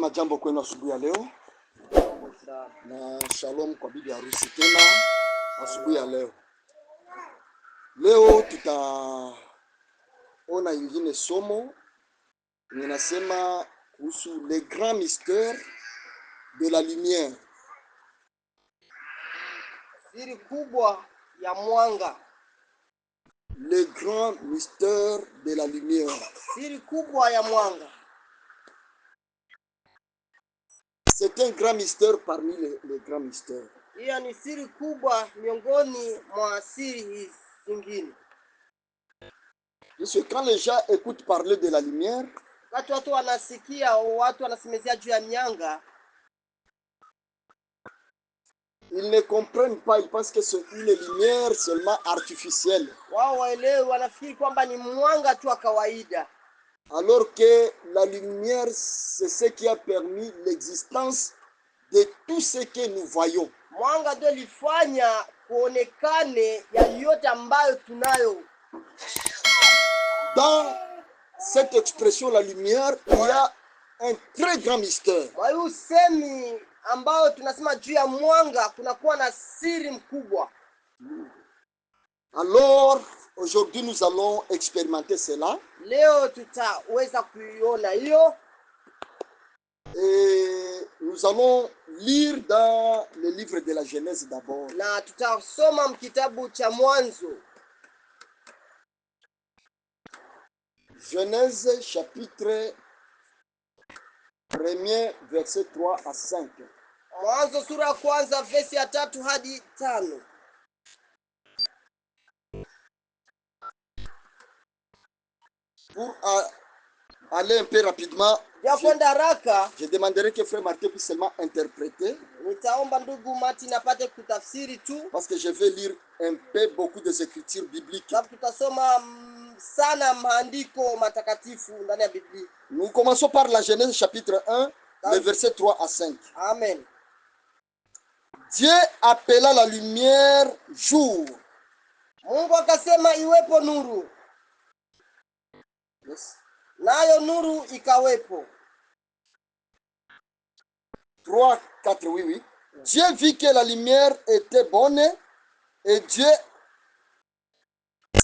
Nasema jambo kwenu asubuhi ya leo. Na shalom kwa bibi harusi tena asubuhi ya leo. Leo tutaona ingine somo ninasema kuhusu les grands mystères de la lumière. Siri kubwa ya mwanga. Les grands mystères de la lumière. Siri kubwa ya mwanga. C'est un grand mystère parmi les grands mystères. Hiyo ni siri kubwa miongoni mwa siri hizi zingine. Parce que quand les gens écoutent parler de la lumière, watu wanasikia watu wanasemezea juu ya mianga, ils ne comprennent pas, ils pensent que c'est une lumière seulement artificielle. Wao waelewe, wanafikiri kwamba ni mwanga tu wa kawaida. Alors que la lumière, c'est ce qui a permis l'existence de tout ce que nous voyons. Mwanga ndio lifanya kuonekane ya yote ambayo tunayo. Dans cette expression la lumière, il y a un très grand mystère. Kwa hiyo usemi ambao tunasema juu ya mwanga kunakuwa na siri mkubwa. Alors, aujourd'hui nous allons expérimenter cela. Leo tutaweza kuiona hiyo. Et nous allons lire dans le livre de la Genèse d'abord. Na tutasoma kitabu cha Mwanzo. Genèse chapitre 1er verset 3 à 5. Mwanzo sura ya kwanza verse ya 3 hadi 5. Pour aller un peu rapidement, je demanderai que frère Martin puisse seulement interpréter. Parce que je vais lire un peu beaucoup des écritures bibliques. Nous commençons par la Genèse chapitre 1, les versets 3 à 5. Amen. Dieu appela la lumière jour. Mungu akasema iwepo nuru. Yes. Nayo nuru ikawepo. 3, 4, oui, oui. Dieu vit que la lumière était bonne et Dieu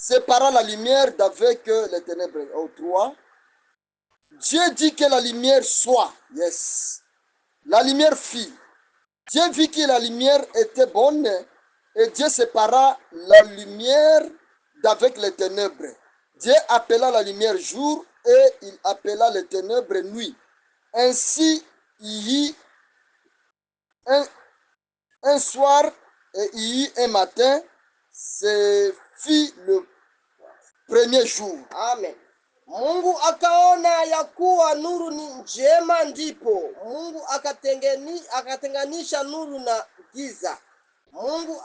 sépara la lumière d'avec les ténèbres. 3. Dieu dit que la lumière soit. Yes. La lumière fit. Dieu vit que la lumière était bonne et Dieu sépara la lumière d'avec les ténèbres. Dieu appela la lumière jour et il appela les ténèbres nuit. Ainsi, il y eut un soir et il y eut un matin. Ce fut le premier jour. Amen. Mungu akaona ya kuwa nuru ni njema, ndipo Mungu akatenganisha nuru na giza. Mungu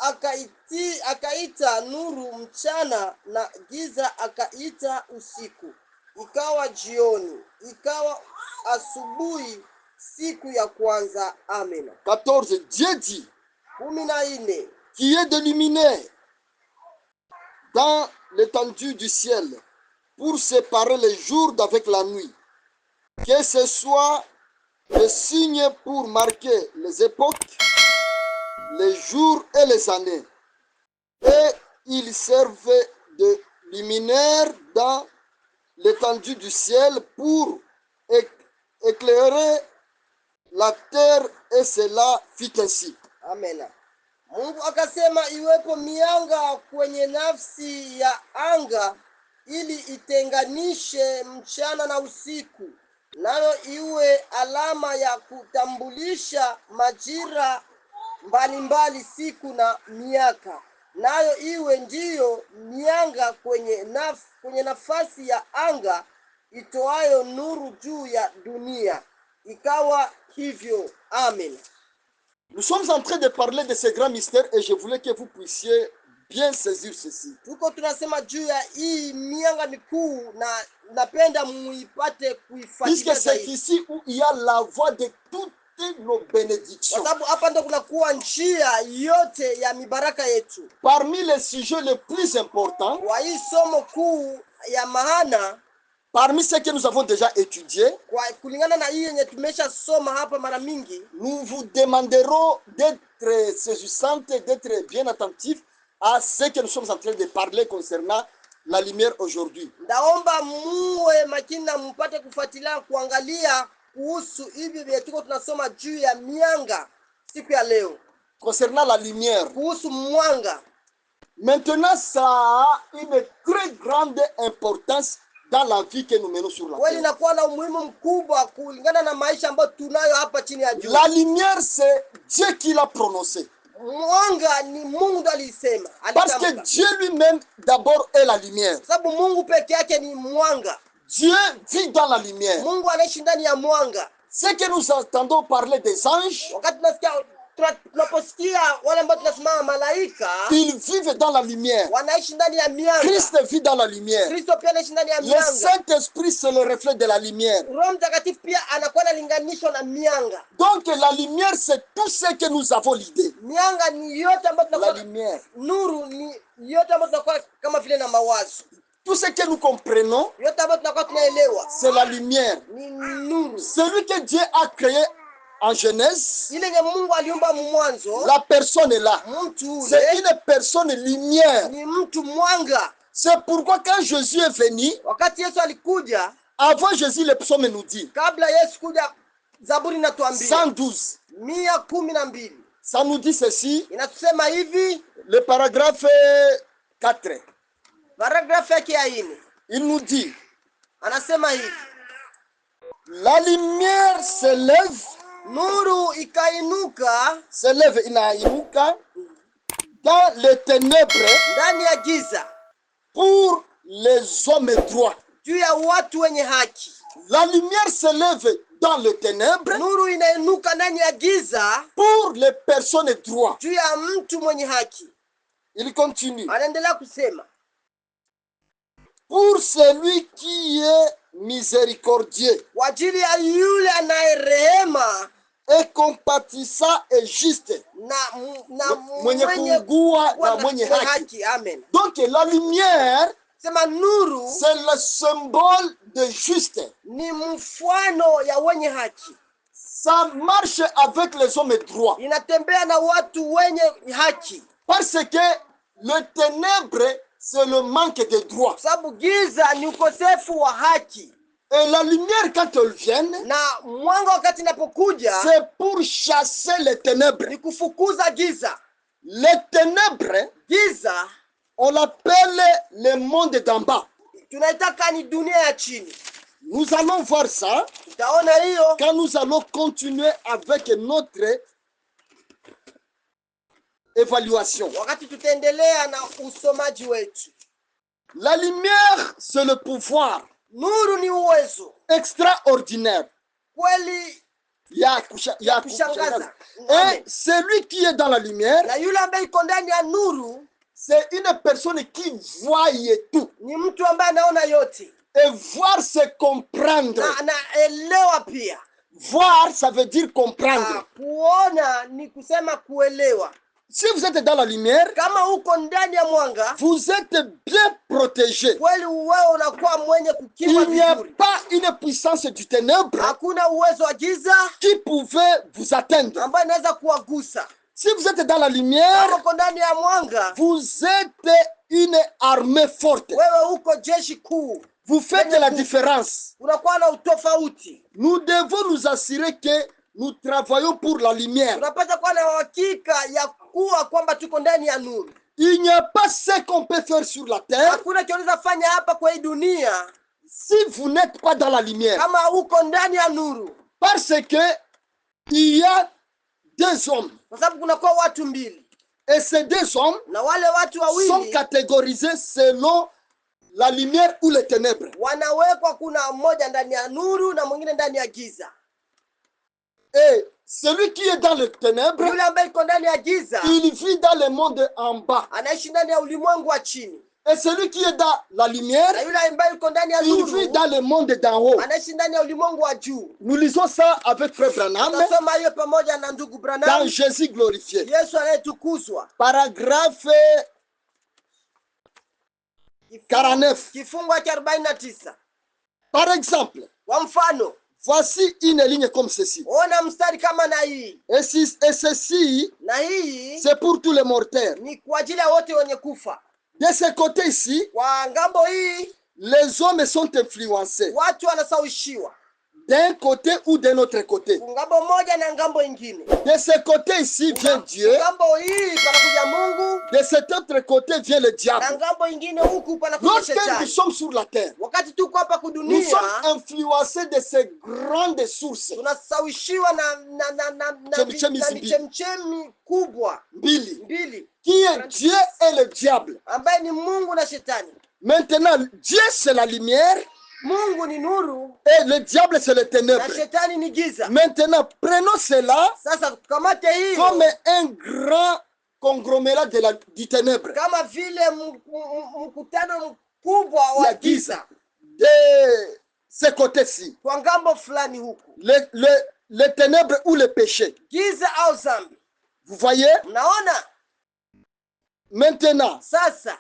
akaita nuru mchana na giza akaita usiku. Ikawa jioni, ikawa asubuhi siku ya kwanza. Amen. 14. Dieu dit 14. Qui est de luminaire dans l'étendue du ciel pour séparer les jours d'avec la nuit. Que ce soit le signe pour marquer les époques, les jours et les années. Et il servait de luminaire dans l'étendue du ciel pour éclairer la terre, et cela fit ainsi. Amen. Mungu akasema iwepo mianga kwenye nafsi ya anga ili itenganishe mchana na usiku, nayo iwe alama ya kutambulisha majira mbalimbali, siku na miaka, nayo iwe ndiyo mianga kwenye nafasi ya anga itoayo nuru juu ya dunia. Ikawa hivyo. Amen. Nous sommes en train de parler de ces grands mystères et je voulais que vous puissiez bien saisir ceci. Tuko tunasema juu ya hii mianga mikuu na napenda muipate kuifuatilia. Puisque c'est ici où il y a la voie de toutes nos bénédictions. Kwa sababu hapa ndo kunakuwa njia yote ya mibaraka yetu. Parmi les sujets les plus importants, wa hii somo kuu ya maana, Parmi ce que nous avons déjà étudié, Kwa kulingana na hii yenye tumeshasoma hapa mara mingi, nous vous demanderons d'être saisissantes, d'être bien attentifs à ce que nous sommes en train de parler concernant la lumière aujourd'hui. ndaomba muwe makini na mpate kufuatilia kuangalia kuhusu hivi vile tuko tunasoma juu ya mianga siku ya leo, Concernant la lumière. kuhusu mwanga. Maintenant, ça a une très grande importance dans la vie que nous menons sur la Kweli terre. inakuwa na umuhimu mkubwa kulingana na maisha ambayo tunayo hapa chini ya jua. La lumière, c'est Dieu qui l'a prononcé. Mwanga ni Mungu ndo alisema, Parce que alitamka. Dieu lui-même d'abord est la lumière. Sababu Mungu peke yake ni mwanga. Dieu vit dans la lumière. Mungu anaishi ndani ya mwanga. Ce que nous entendons parler des anges, Wakati tunaposikia wale ambao tunasimama malaika, ils vivent dans la lumière. wanaishi ndani ya mianga. Christ vit dans la lumière. Kristo pia anaishi ndani ya Le mianga. Saint-Esprit, c'est le reflet de la lumière. Roho Mtakatifu pia anakuwa analinganishwa na mianga. Donc la lumière, c'est tout ce que nous avons l'idée. Mianga ni yote ambayo La tunakuwa, lumière. nuru ni yote ambayo tunakuwa kama vile na mawazo. Tout ce que nous comprenons, Yote ambayo tunakuwa tunaelewa c'est la lumière. ni nuru. Celui que Dieu a créé en Genèse, Ile yenye Mungu aliumba mwanzo, la personne est là. mtu C'est ule une personne lumière. ni mtu mwanga. C'est pourquoi quand Jésus est venu, Wakati Yesu alikuja, avant Jésus, le psaume nous dit, kabla Yesu kuja, Zaburi inatuambia 112, 112 ça nous dit ceci, inatusema hivi, le paragraphe 4, paragrafu yake ya 4 il nous dit, anasema hivi: la lumière s'élève, nuru ikainuka inainuka dans les ténèbres ndani ya giza pour les hommes droits. juu ya watu wenye haki. La lumière s'élève dans les ténèbres Nuru inainuka ndani ya giza pour les personnes droits. juu ya mtu mwenye haki. Il continue. Anaendelea kusema, Pour celui qui est miséricordieux kwa ajili ya yule anayerehema et compatissant et juste. na Mwenye kugua na mwenye haki. Amen. Donc la lumière, Sema nuru c'est le symbole de juste. ni mfano ya wenye haki. Ça marche avec les hommes droits. Inatembea na watu wenye haki. Parce que le ténèbre, c'est le manque de droit. Sababu giza ni ukosefu wa haki. Et la lumière, quand elle vient, Na mwanga wakati inapokuja, c'est pour chasser les ténèbres. ni kufukuza giza. Les ténèbres, Giza on l'appelle le monde d'en bas. tunaitaka ni dunia ya chini. Nous allons voir ça Tutaona hiyo quand nous allons continuer avec notre évaluation. wakati tutaendelea na usomaji wetu. La lumière, c'est le pouvoir Nuru ni uwezo extraordinaire. kweli Ya kushangaza. kushangaza. Amen. Et celui qui est dans la lumière, Na yule ambaye iko ndani ya nuru c'est une personne qui voit tout. ni mtu ambaye anaona yote. Et voir, c'est comprendre. Na anaelewa pia. Voir, ça veut dire comprendre. Kuona ni kusema kuelewa. Si vous êtes dans la lumière, Kama uko ndani ya mwanga, vous êtes bien protégé. kweli wewe unakuwa mwenye kukingwa Il n'y a vizuri. pas une puissance du ténèbre Hakuna uwezo wa giza qui pouvait vous atteindre. ambaye inaweza kuwagusa. Si vous êtes dans la lumière, Kama uko ndani ya mwanga, vous êtes une armée forte. wewe uko jeshi kuu. Vous faites la différence. Unakuwa na utofauti. Nous devons nous assurer que nous travaillons pour la lumière. Unapata kuwa na uhakika ya kuwa kwamba tuko ndani ya nuru. Il n'y a pas ce qu'on peut faire sur la terre Hakuna kinaweza fanya hapa kwa hii dunia si vous n'êtes pas dans la lumière. kama uko ndani ya nuru. Parce que il y a deux hommes. Kwa sababu kuna kwa watu mbili. Et ces deux hommes Na wale watu sont wawili catégorisés selon la lumière ou les ténèbres. wanawekwa, kuna mmoja ndani ya nuru na mwingine ndani ya giza. Et celui qui est dans les ténèbres, Yule ambaye iko ndani ya giza il vit dans le monde en bas. anaishi ndani ya ulimwengu wa chini. Et celui qui est dans la lumière, Na yule ambaye iko ndani ya il nuru vit dans le monde d'en haut. anaishi ndani ya ulimwengu wa juu. Nous lisons ça avec Frère Branham Tunasoma hiyo pamoja na ndugu dans Branham. Jésus glorifié. Yesu anayetukuzwa. Paragraphe 49. Kifungu cha 49. Par exemple, Kwa mfano, voici une ligne comme ceci. ona mstari kama na hii. Et ceci, Na hii c'est pour tous les mortels. ni kwa ajili ya wote wenye kufa. De ce côté ici, Kwa ngambo hii les hommes sont influencés watu wanasawishiwa d'un côté ou d'un autre côté. ngambo moja na ngambo ingine. De ce côté ici vient Dieu, Ngambo hii panakuja Mungu de cet autre côté vient le na diable. ngambo ingine huku panakuja Lorsque nous shetani. sommes sur la terre, Wakati tuko hapa nous kudunia sommes influencés de ces grandes sources. tunasawishiwa Chemchemi na mbili. chemchemi kubwa Mbili, mbili qui est Dieu et le diable. ambaye ni Mungu na shetani. Maintenant, Dieu c'est la lumière Mungu ni nuru et le diable c'est les na ténèbres. shetani ni giza. Maintenant, prenons cela Sasa tukamate hiyo comme un grand conglomérat du ténèbre. kama vile mkutano mkubwa wa La giza. giza De ce côté-ci, kwa ngambo fulani huku, les ténèbres ou le péché. giza au zambi. Vous voyez? Mnaona Maintenant, sasa,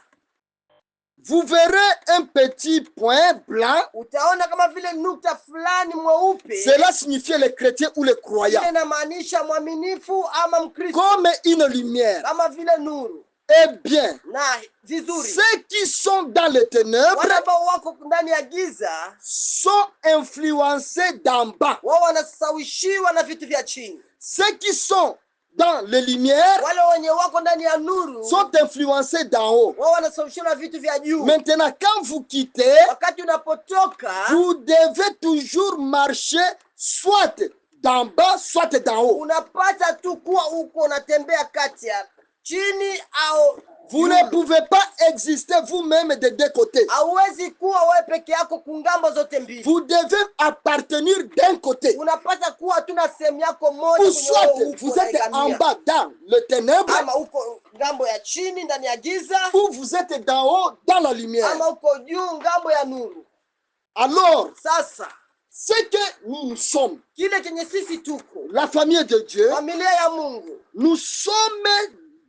vous verrez un petit point blanc. utaona kama vile nukta fulani mweupe. Cela signifiait les chrétiens ou les croyants. Ile inamaanisha mwaminifu ama Mkristo, Comme une lumière. kama vile nuru. Eh bien, Na vizuri, ceux qui sont dans les ténèbres wale ambao wako ndani ya giza sont influencés d'en bas. wao wanasawishiwa na vitu vya chini. Ceux qui sont dans les lumières Wale wenye wako ndani ya nuru sont influencés d'en haut. wao wanasawishiwa na vitu vya juu. Maintenant, quand vous quittez, Wakati unapotoka vous devez toujours marcher soit d'en bas, soit d'en haut. unapata tu kuwa uko unatembea kati ya chini au Vous ne pouvez pas exister vous-même des deux côtés. hauwezi kuwa wewe peke yako kungambo zote mbili. Vous devez appartenir d'un côté. Unapata kuwa tu na sehemu yako moja Ou kwenye soit wewe uko vous êtes en unaigamia. bas dans le ténèbre, Ama uko ngambo ya chini ndani ya giza, ou vous êtes d'en haut dans la lumière. ama uko juu ngambo ya nuru. Alors, Sasa ce que nous sommes, kile chenye sisi tuko la famille de Dieu, familia ya Mungu, nous sommes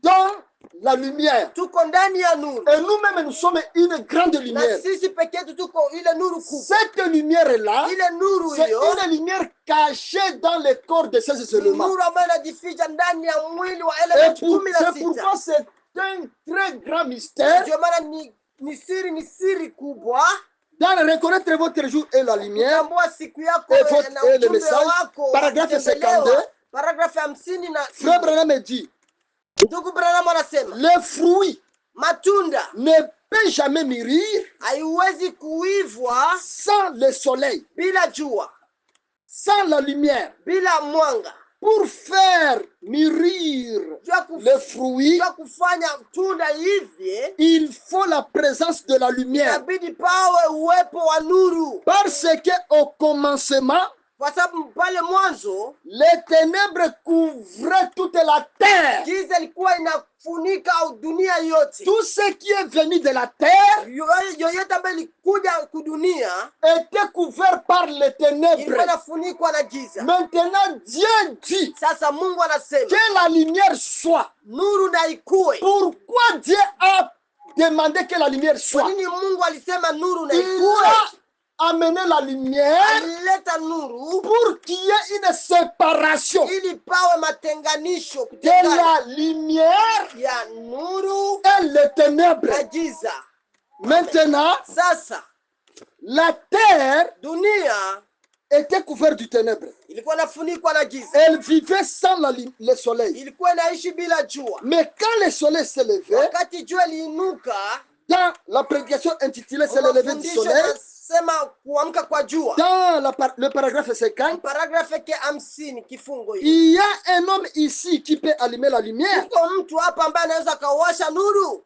dans la lumière. tuko ndani ya nuru, Et nous-mêmes, nous sommes une grande na lumière. sisi peke yetu tuko ile nuru kubwa. Cette lumière-là, Ile nuru c'est hiyo une lumière cachée dans le corps de ces ni éléments. nuru ambayo inajificha ndani ya mwili wa Et elementi kumi na c'est sita. pourquoi c'est un très grand mystère. Ndio maana ni siri kubwa. Dans le reconnaître votre jour et la lumière, Tambua siku yako Et votre- na et le ujumbe message, wako paragraphe ukitembelewa. 52. Paragrafu 50 na Frère Branham me dit, ndugu Branham anasema le fruit matunda ne peut jamais mûrir haiwezi kuivwa sans le soleil, bila jua, sans la lumière. bila mwanga. Pour faire mûrir le fruit, Jua kufanya tunda hivi il faut la présence de la lumière. inabidi pawe uwepo wa nuru, Parce qu'au commencement, kwa sababu pale mwanzo les ténèbres couvraient toute la terre. giza ilikuwa inafunika dunia yote. Tout ce qui est venu de la terre Yoyote ambayo ilikuja kudunia était couvert par les ilikuwa ténèbres. inafunikwa na giza. Maintenant, Dieu dit Sasa Mungu anasema que la lumière soit. nuru na ikue. Pourquoi Dieu a demandé que la lumière Kwa soit? nini Mungu alisema nuru na Il ikue? a amené la lumière Alileta nuru pour qu'il y ait une séparation ili pawe matenganisho de kutengana la lumière ya nuru et les ténèbres. na giza. Maintenant, Sasa la terre dunia était couverte du ténèbre. ilikuwa inafunikwa na giza, Elle vivait sans le soleil. ilikuwa inaishi bila jua. Mais quand le soleil s'est levé, Wakati jua liinuka, dans la prédication intitulée C'est le lever du mafundisho soleil, nasema kuamka kwa jua, dans le paragraphe 50, paragrafu yake 50 kifungo hiki. il y a un homme ici qui peut allumer la lumière. Uko mtu hapa ambaye anaweza akawasha nuru.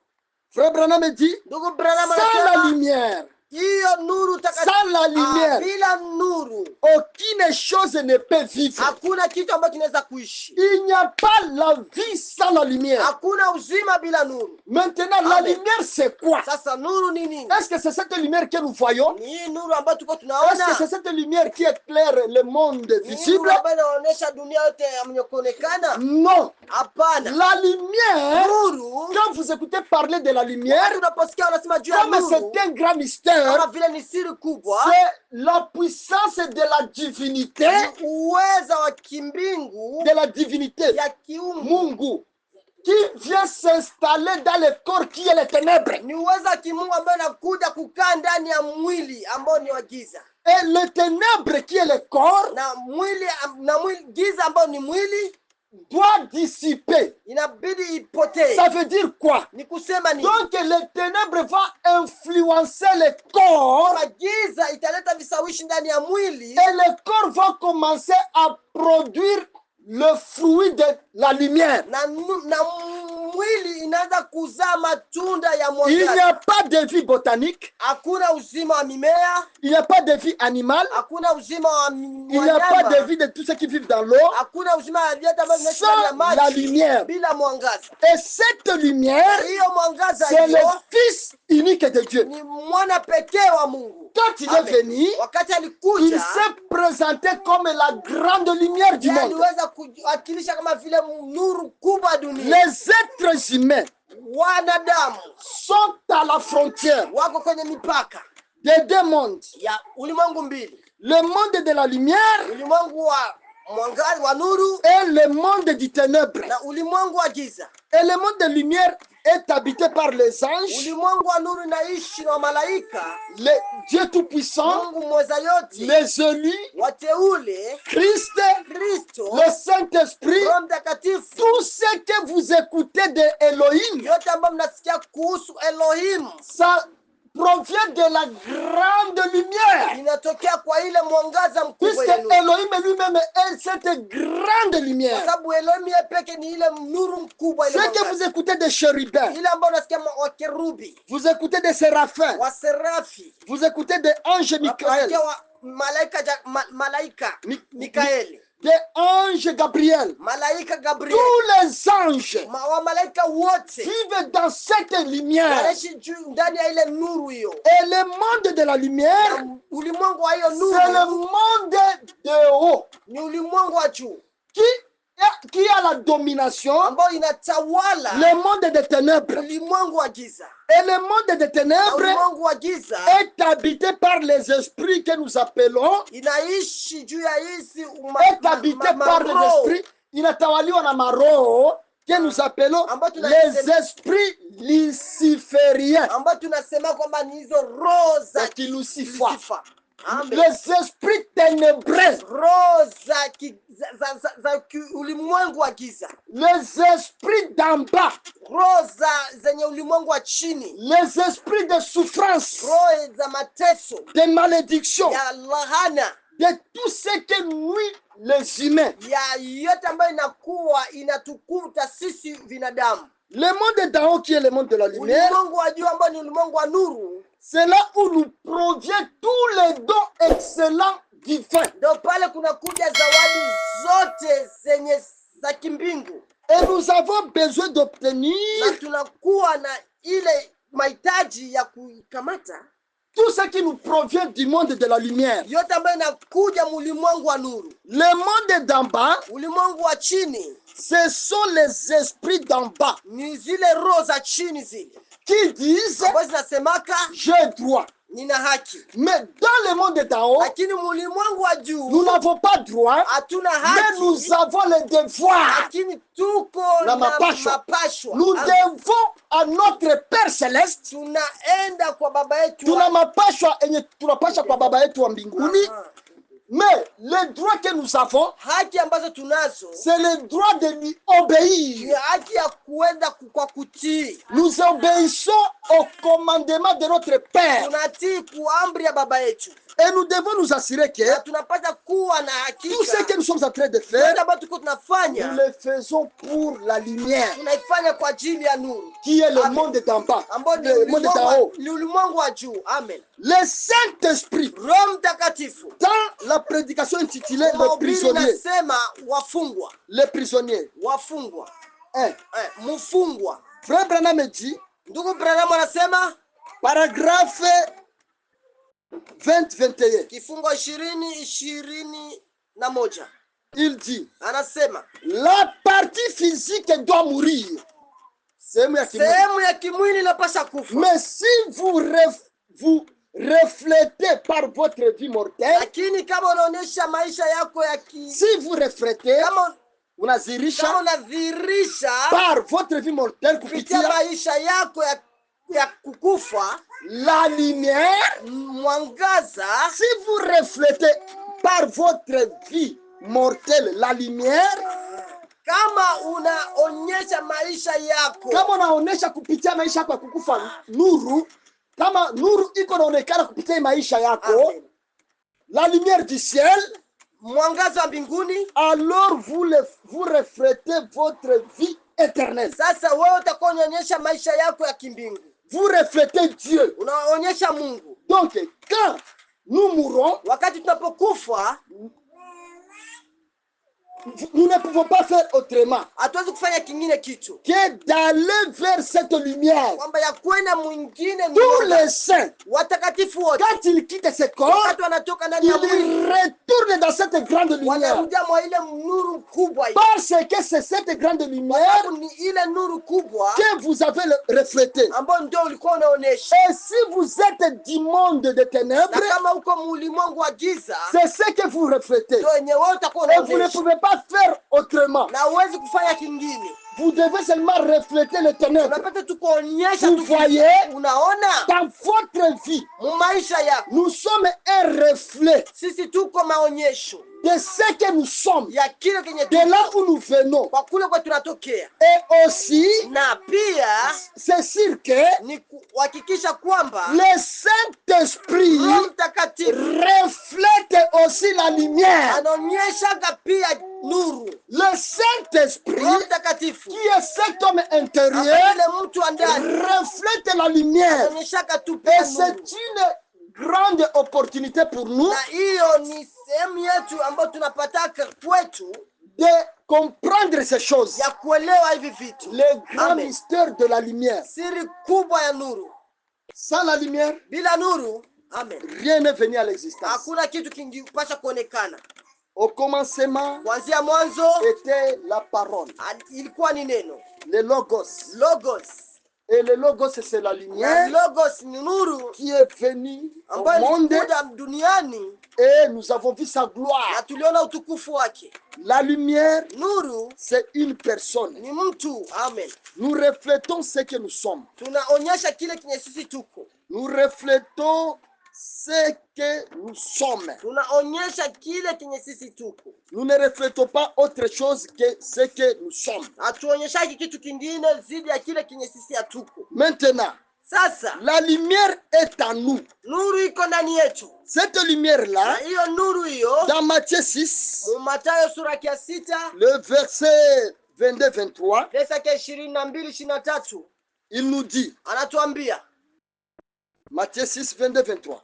Frère Branham dit, Ndugu Branham sans la anasema lumière, hiyo nuru sans la lumière, bila nuru aucune chose ne peut vivre. hakuna kitu ambacho kinaweza kuishi. Il n'y a pas la vie sans la lumière. Hakuna uzima bila nuru. Maintenant, la Amen. lumière, c'est quoi? Sasa nuru ni nini? Est-ce que c'est cette lumière que nous voyons? Ni hii nuru ambayo tuko Est-ce que tunaona. c'est cette lumière qui éclaire le monde Ni nuru visible? ambayo inaonyesha dunia yote yenye kuonekana. Non. Hapana. La lumière, Nuru, quand vous écoutez parler de la lumière, watu unaposikia wanasema juu ya comme nuru, c'est un grand mystère, mystère, kama vile ni siri kubwa, c'est la puissance de la divinité, ni uweza wa kimbingu de la divinité, ya kiungu, Mungu, qui vient s'installer dans le corps qui est les ténèbres. ni uweza wa kimungu ambayo inakuja kukaa ndani ya mwili ambao ni wa giza, Et le ténèbre qui est le corps na mwili giza ambao ni mwili doit dissiper. inabidi ipotee. Ça veut dire quoi? Ni kusema ni Donc les ténèbres vont influencer le corps giza italeta visawishi ndani ya mwili, et le corps va commencer à produire le fruit de la lumière. na mwili inaanza kuzaa matunda ya Il n'y mwangaza. a pas de vie botanique, Hakuna uzima wa mimea, il n'y a pas de vie animale, hakuna uzima wa il n'y a pas de vie de tous ceux qui vivent dans l'eau hakuna uzima wa vyote ambavyo vinaishi ndani ya sans la maji lumière. bila mwangaza. Et cette lumière, Hiyo mwangaza c'est le hiyo Fils unique de Dieu. ni mwana pekee wa Mungu. Quand il est Amen. venu, Wakati il alikuja, s'est présenté comme la grande lumière du monde. aliweza kuwakilisha kama vile nuru kubwa dunia. Les êtres humains Wanadamu sont à la frontière wako kwenye mipaka des deux mondes. ya ulimwengu mbili, Le monde de la lumière ulimwengu wa mwangaza wa nuru et le monde du ténèbre. na ulimwengu wa giza. Et le monde de lumière est habité par les anges, Ulimwengu wa nuru inaishi na malaika, le Dieu Tout-Puissant, Mungu mweza yote, les élus, wateule, Christ, Kristo, le Saint-Esprit. Roho Mtakatifu. Tout ce que vous écoutez de Elohim, Yote ambayo mnasikia kuhusu Elohim ça provient de la grande lumière. inatokea kwa ile mwangaza mkubwa Puisque ya nuru, Elohim lui-même est cette grande kwa lumière. sababu Elohim yeye peke ni ile nuru mkubwa, ile Ce que mwangaza, vous écoutez des chérubins, ile ambayo unasikia wakerubi, vous écoutez des séraphins, waserafi, vous écoutez des anges Michael, waposikia wa malaika Mikaeli, des anges Gabriel. malaika Gabriel, Tous les anges wa malaika wote vivent dans cette lumière. wanaishi juu ndani ya ile nuru hiyo. Et le monde de la lumière, Na ulimwengu wa hiyo c'est le nuru monde de haut ni ulimwengu wa juu qui a la domination, ambao inatawala le monde des ténèbres. ulimwengu wa giza. Et le monde des Na ténèbres ulimwengu wa giza est habité par les esprits que nous appelons, inaishi juu ya hizi est habité par les esprits, inatawaliwa na maroho que nous appelons Ambao les esprits lucifériens. ambayo tunasema kwamba ni hizo roho za Donc, Lucifer. Lucifer. Amen. Les esprits ténébreux, Roho za ulimwengu wa giza, les esprits d'en bas, roho zenye ulimwengu wa chini, les esprits de souffrance, roho za mateso, de malédiction, ya lahana, de tout ce qui nuit les humains. ya yote ambayo inatukuta sisi binadamu. Le monde d'en haut qui est le monde de la lumière, Ulimwengu wa juu ambao ni ulimwengu wa nuru, c'est là où nous provient tous les dons excellents divins. ndio pale kuna kuja zawadi zote zenye za kimbingu, Et nous avons besoin na d'obtenir tunakuwa na ile mahitaji ya kuikamata tout ce qui nous provient du monde de la lumière. yote ambayo inakuja ulimwengu wa nuru. Le monde d'en bas, Ulimwengu wa chini ce sont les esprits d'en bas ni zile roho za chini zile qui disent ambazo zinasemaka j'ai droit. nina haki, Mais dans le monde d'en haut, lakini ulimwengu wa nous juu n'avons pas droit, hatuna mais nous haki, avons le devoir. lakini tuko Na na mapashwa. mapashwa. Nous devons à notre Père Céleste, Tunaenda kwa baba yetu tuna mapashwa enye tunapasha kwa baba yetu wa mbinguni. Aha. Mais le droit que nous avons, Haki ambazo tunazo c'est le droit de lui ni obéir. haki ya kuenda kwa kutii. Nous obéissons au commandement de notre Père. Tunatii kwa amri ya baba yetu, Et nous devons nous assurer que na tunapata kuwa na tout ce que hakika nous sommes en train de faire, yote ambayo tuko nous tunafanya le faisons pour la lumière, tunaifanya kwa ajili ya nuru qui est le Amen. monde d'en bas, ambao ni le monde d'en haut. ulimwengu wa juu. Amen. Le Saint-Esprit, Roho Mtakatifu dans la prédication intitulée Les mahubiri prisonniers, nasema wafungwa, les prisonniers, wafungwa, hein. mfungwa. Frère Branham dit, Ndugu Branham anasema paragraphe 20-21, kifungo 20:21 il dit, anasema la partie physique doit mourir. sehemu ya kimwili inapaswa kufa, Mais si vous reflétez par votre vie mortelle, Lakini kama unaonyesha maisha yako ya si vous reflétez, kama unazirisha unadhihirisha par votre vie mortelle kupitia kupitia maisha yako ya kukufa, la lumière, mwangaza. si vous reflétez par votre vie mortelle la lumière, Kama unaonyesha maisha yako, kama unaonesha kupitia maisha yako ya kukufa nuru, kama nuru iko naonekana kupitia maisha yako, amen, la lumière du ciel, mwangaza wa mbinguni, alors vous reflétez votre vie éternelle. sasa wewe utakuwa unaonyesha maisha yako ya kimbingu, Vous reflétez Dieu. unaonyesha Mungu. Donc quand nous mourons, Wakati tunapokufa, nous ne pouvons pas faire autrement hatuwezi kufanya kingine kitu que d'aller vers cette lumière. kwamba ya kwenda mwingine. Tous les saints, Watakatifu wote quand ils quittent ce corps, wakati wanatoka ndani ya mwili, ils retournent dans cette grande lumière. wanarudia mwa ile nuru kubwa, Parce que c'est cette grande lumière sababu ni ile nuru kubwa que vous avez reflétée. ambayo ndio ulikuwa unaonesha. Et si vous êtes du monde de Na ténèbres, kama uko mulimwengu wa giza, c'est ce que vous reflétez. ndio yenye wewe utakuwa Et vous ne unaonesha, pouvez pas faire autrement. na huwezi kufanya kingine. Vous devez seulement refléter les ténèbres. Unapata tu kuonyesha Vous tu, voyez, unaona dans votre vie, maisha yako. nous sommes un reflet Sisi tuko maonyesho de ce que nous sommes, ya kile kenye de là où nous venons. kwa kule kwa tunatokea, Et aussi, na pia c'est sûr que ni kuhakikisha kwamba le Saint-Esprit Roho Mtakatifu reflète aussi la lumière. anaonyesha pia nuru. Le Saint-Esprit, Roho Mtakatifu qui est cet homme intérieur, ambaye ile mtu wa ndani reflète la lumière. anaonyesha tu Et pia c'est nuru, une grande opportunité pour nous na hiyo ni sehemu yetu ambayo tunapataka kwetu de comprendre ces choses. ya kuelewa hivi vitu. Le grand Amen. mystère de la lumière. Siri kubwa ya nuru. Sans la lumière, Bila nuru, amen, rien n'est venu à l'existence. hakuna kitu kingipasha kuonekana. Au commencement Kuanzia mwanzo était la parole, ilikuwa ni neno, le logos. logos. Et le logos, c'est la Na lumière logos ni nuru qui est venue au ambayo monde ilikuja duniani, et nous avons vu sa na gloire. tuliona utukufu wake. La lumière, Nuru c'est une personne. ni mtu, amen. Nous reflétons ce que nous sommes. Tunaonyesha kile kenye sisi tuko, Nous reflétons ce que nous sommes. tunaonyesha kile kenye sisi tuko, Nous ne reflétons pas autre chose que ce que nous sommes. hatuonyeshaki kitu kingine zidi ya kile kenye sisi hatuko. Maintenant, Sasa la lumière est en nous. nuru iko ndani yetu, Cette na lumière-là, hiyo nuru hiyo dans Matthieu 6, Mathayo sura ya 6 le verset 22-23, verse yake 22-23 il nous dit, anatuambia, Matthieu 6, 22-23,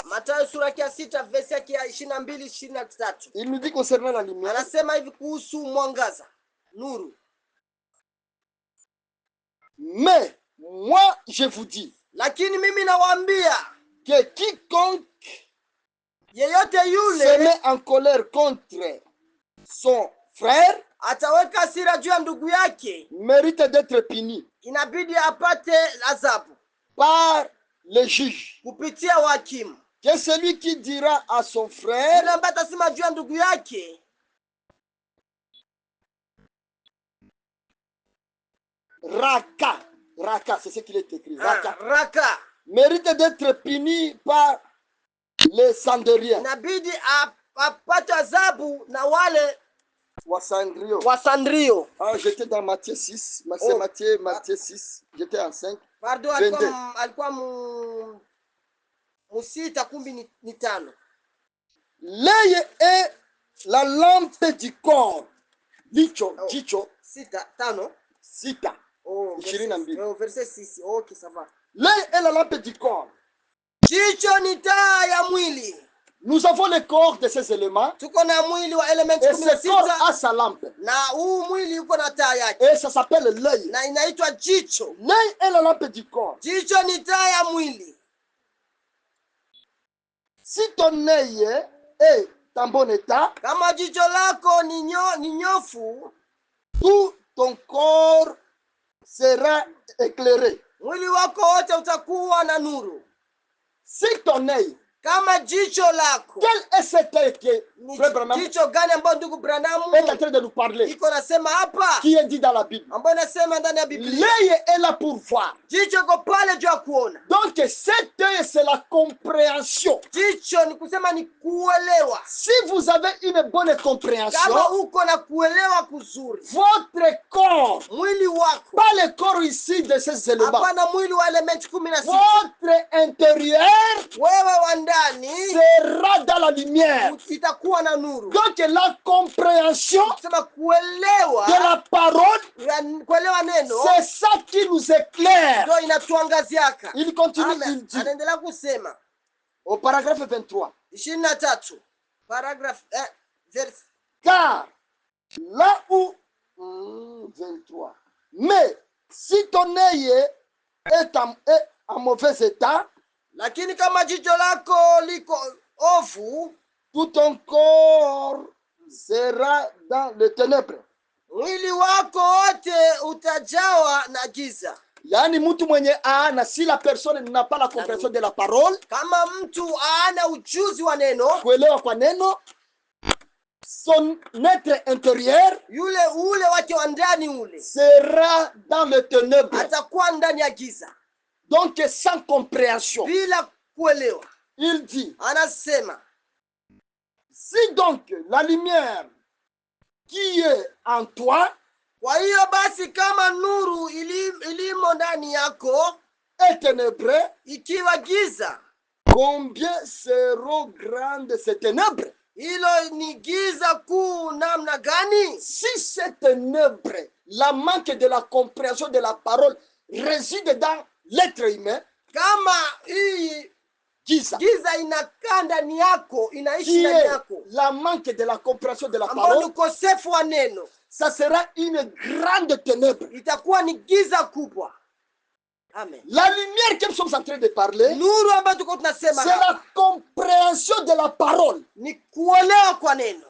Mathayo sura ya 6 verse yake 22-23, il nous dit concernant la lumière, anasema hivi kuhusu mwangaza, nuru. mais moi je vous dis Lakini mimi nawaambia, que quiconque yeyote se yule met en colère contre son frère ataweka hasira juu ya ndugu yake, mérite d'être puni inabidi apate adhabu par le juge. kupitia hakimu. Que celui qui dira à son Yule frère, ambaye atasema juu ya ndugu yake, Raka, Raka, c'est ce qu'il est écrit, Raka, raka, mérite d'être puni par les sandériens. inabidi apate adhabu na wale Wasandrio. wasandrio. Ah, j'étais dans Matthieu 6, c'est Oh. Matthieu 6, j'étais en 5. Pardon, alikuwa musita, kumbi ni tano. L'œil est la lampe du corps. Jicho, Oh. jicho, Tano. sita. Oh, verset 6. Okay, sawa. L'œil est la lampe du corps. Jicho ni taa ya mwili. Nous avons le corps de ces éléments. Tuko na mwili wa element Et ce corps 16 a sa lampe. na huu mwili uko na taa yake Et ça s'appelle l'œil. na inaitwa jicho. L'œil est la lampe du corps. Jicho ni taa ya mwili. Si ton œil est en bon état, Kama jicho lako ni nyofu, tout ton corps sera éclairé. mwili wako wote utakuwa na nuru. Si ton œil, kama jicho lako quel est cet œil qui est ni Frère Branham jicho gani ambayo ndugu Branham est en train de nous parler, iko nasema hapa, qui est dit dans la Bible? ambayo nasema ndani ya Biblia, L'œil est là pour voir. jicho iko pale juu ya kuona. Donc cet œil, c'est la compréhension. Jicho ni kusema ni kuelewa. Si vous avez une bonne compréhension, Kama uko na kuelewa kuzuri, votre corps, mwili wako, pas le corps ici de ces éléments, hapana mwili wa elementi 16, votre intérieur wewe wa ndani sera dans la lumière. itakuwa na nuru. Donc la compréhension Kusema kuelewa, de la parole, kuelewa neno c'est ça qui nous éclaire. ndio inatuangaziaka. Il continue, il Amen. dit Anaendelea kusema au paragraphe 23, 23 paragraphe verse, car là où 23, mais si ton œil est en mauvais état, lakini kama jicho lako liko ovu, tout ton corps sera dans les ténèbres. mwili wako wote utajawa na giza. Yani mtu mwenye aana, si la personne n'a pas la compréhension de la parole, Kama mtu aana ujuzi wa neno, kuelewa kwa neno, son être intérieur ule wake wa ndani ule sera dans les ténèbres. atakuwa ndani ya giza Donc sans compréhension. bila kuelewa. Il dit, Anasema si donc la lumière qui est en toi kwa hiyo basi, kama nuru ilimo ndani yako est ténébreux, ikiwa giza, combien seront grandes ces ténèbres? hilo ni giza kuu namna gani? Si ces ténèbres, la manque de la compréhension de la parole réside dans l'être humain, Kama hii giza, giza inakaa ndani yako, inaishi qui ndani est yako, la manque de la compréhension de la ambao ni parole, ukosefu wa neno, ça sera une grande ténèbre. itakuwa ni giza kubwa. Amen. La lumière que nous sommes en train de parler, Nuru ambayo tuko tunasema c'est hapa la compréhension de la parole. ni kuelewa kwa neno.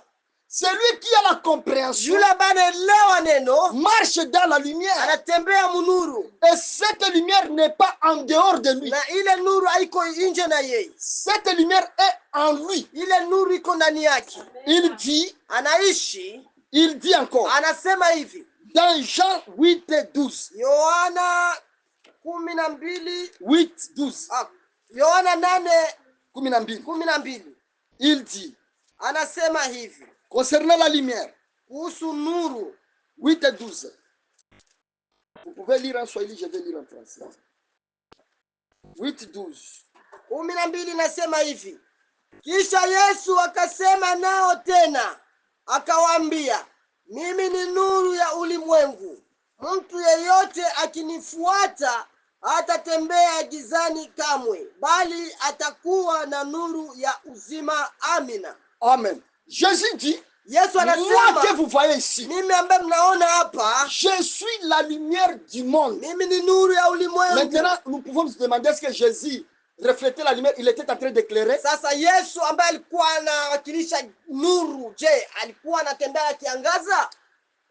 Celui qui a la compréhension Yule ambaye anaelewa neno marche dans la lumière. anatembea munuru, Et cette lumière n'est pas en dehors de lui. na ile nuru haiko nje na yeye, Cette lumière est en lui. ile nuru iko ndani yake. Il dit encore, Anasema hivi dans Jean 8 et 12. Yohana 12, 8, 12. Yohana 8 12. 12, Il dit, anasema hivi concernant la lumière, kuhusu nuru. 8 et 12. Vous pouvez lire en Swahili, je vais lire en français. 8, 12. 12 nasema hivi, kisha Yesu akasema nao tena akawaambia, mimi ni nuru ya ulimwengu, mtu yeyote akinifuata hatatembea gizani kamwe, bali atakuwa na nuru ya uzima. Amina. Amen. Jésus dit, Yesu moi anasema, que vous voyez ici, mimi ambaye mnaona hapa, je suis la lumière du monde. mimi ni nuru ya ulimwengu. Maintenant, nous pouvons nous demander est-ce que Jésus reflétait la lumière, il était en train d'éclairer. Sasa Yesu ambaye alikuwa anawakilisha nuru, je, alikuwa anatembea akiangaza?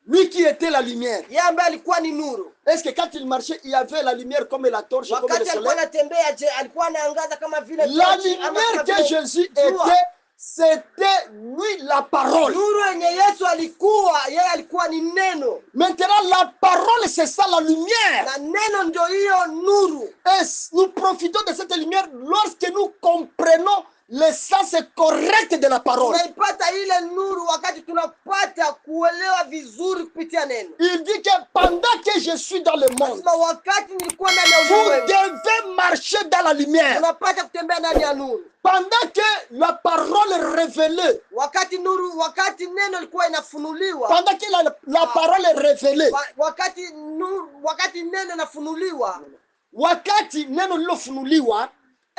Lui qui était la lumière. Yeye ambaye alikuwa ni nuru, Est-ce que quand il marchait, il y avait la lumière comme la torche, comme le wakati alikuwa soleil? anatembea, je, alikuwa anaangaza kama vile La tochi ama kama lumière que vile Jésus jua? était, c'était lui la parole. Nuru yenye Yesu alikuwa, yeye alikuwa ni neno, Maintenant, la parole, c'est ça la lumière. na neno ndio hiyo nuru. Et nous profitons de cette lumière lorsque nous comprenons l'essence correcte de la parole. Tunaipata ile nuru wakati tunapata kuelewa vizuri kupitia neno. Il dit que pendant que je suis dans le monde, Sema wakati nilikuwa ndani ya vous ulimwengu, devez marcher dans la lumière. tunapata kutembea ndani ya nuru. Pendant que la parole est révélée, Wakati neno ilikuwa inafunuliwa, pendant que la parole est révélée, wakati neno inafunuliwa, wakati neno lilofunuliwa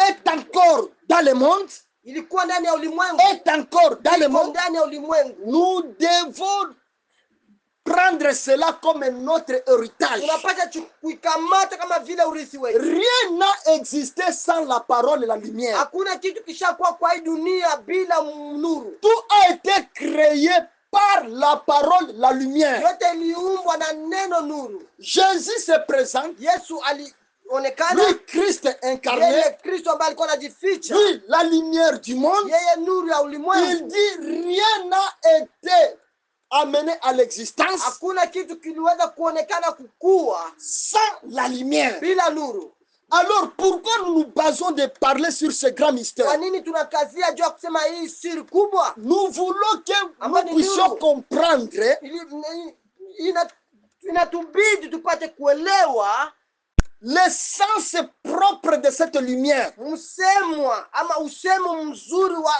est encore dans le monde, ilikuwa ndani ya ulimwengu, est encore dans le iko monde, ndani ya ulimwengu. nous devons prendre cela comme notre héritage. Tunapata kuikamata kama vile urithi wetu. Rien n'a existé sans la parole et la lumière. Hakuna kitu kishakuwa kwa hii dunia bila nuru. Tout a été créé par la parole, la lumière. Yote iliumbwa na neno nuru. Jésus se présente Yesu onekana, lui Christ incarné, yeye Kristo ambaye alikuwa anajificha, lui la lumière du monde, yeye nuru ya il ulimwengu. dit rien n'a été amené à l'existence Hakuna kitu kiliweza kuonekana kukua sans la lumière. bila nuru. Alors pourquoi nous nous basons de parler sur ce grand mystère? Kwa nini tunakazia juu ya kusema hii siri kubwa? Nous voulons que Ambayo nous ni puissions nuru. comprendre Inatubidi tupate kuelewa l'essence propre de cette lumière. msemwa ama usemo mzuri wa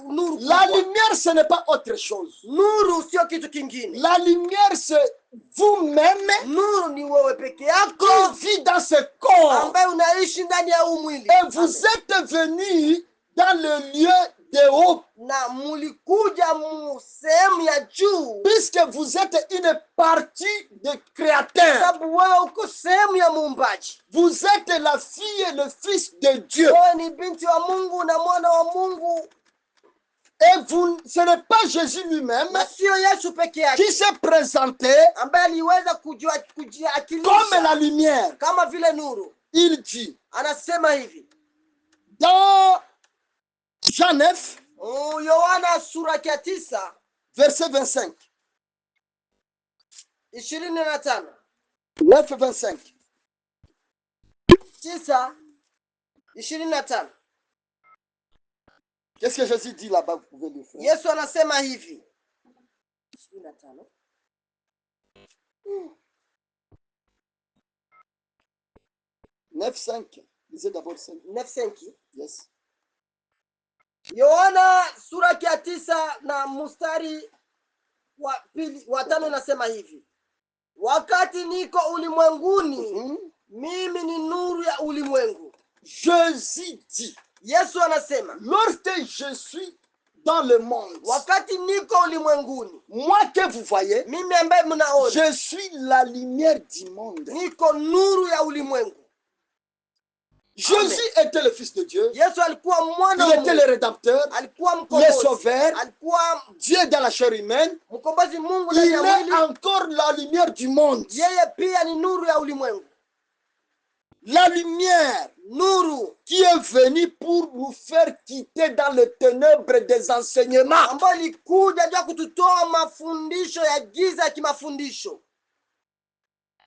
nuru La kubwa. lumière, ce n'est pas autre chose. Nuru sio kitu kingine. La lumière, c'est vous-même Nuru ni wewe peke yako qui vit dans ce corps. ambaye unaishi ndani ya huu mwili. Et vous êtes venus dans le lieu de haut, Na mulikuja sehemu ya juu puisque vous êtes une partie du Créateur. sababu wewe uko sehemu ya muumbaji. Vous êtes la fille et le fils de Dieu. Wewe ni binti wa Mungu na mwana wa Mungu. Et ce n'est pas Jésus lui-même Na sio Yesu peke yake qui s'est présenté ambaye aliweza comme kujiakilisha la lumière. kama vile nuru. Il dit Anasema hivi dans Jean 9, Yohana sura ya 9 verset 25. 25. 9, 25. 9:25. Qu'est-ce que Jésus dit là-bas? Vous pouvez le faire. Yesu anasema hivi 25. 9:5. Lisez d'abord 5. 9:5. Yes. Yohana sura ya 9 na mstari wa 5 inasema hivi: wakati niko ulimwenguni, mimi ni nuru ya ulimwengu. Jésus dit, Yesu anasema lorsque je suis dans le monde, wakati niko ulimwenguni, moi que vous voyez, mimi ambaye mnaona, je suis la lumière du monde. niko nuru ya ulimwengu. Jésus était le Fils de Dieu. Yesu alikuwa mwana Il wa était Mungu, le Rédempteur, alikuwa le mkombozi, Sauveur, alikuwa Dieu dans la chair humaine. mkombozi Mungu Il ndani ya est mwili. encore la lumière du monde. Yeye pia ni nuru ya ulimwengu. La lumière Nuru qui est venue pour nous faire quitter dans les ténèbres des enseignements. ambayo ilikuja juu kututoa mafundisho ya giza ya kimafundisho.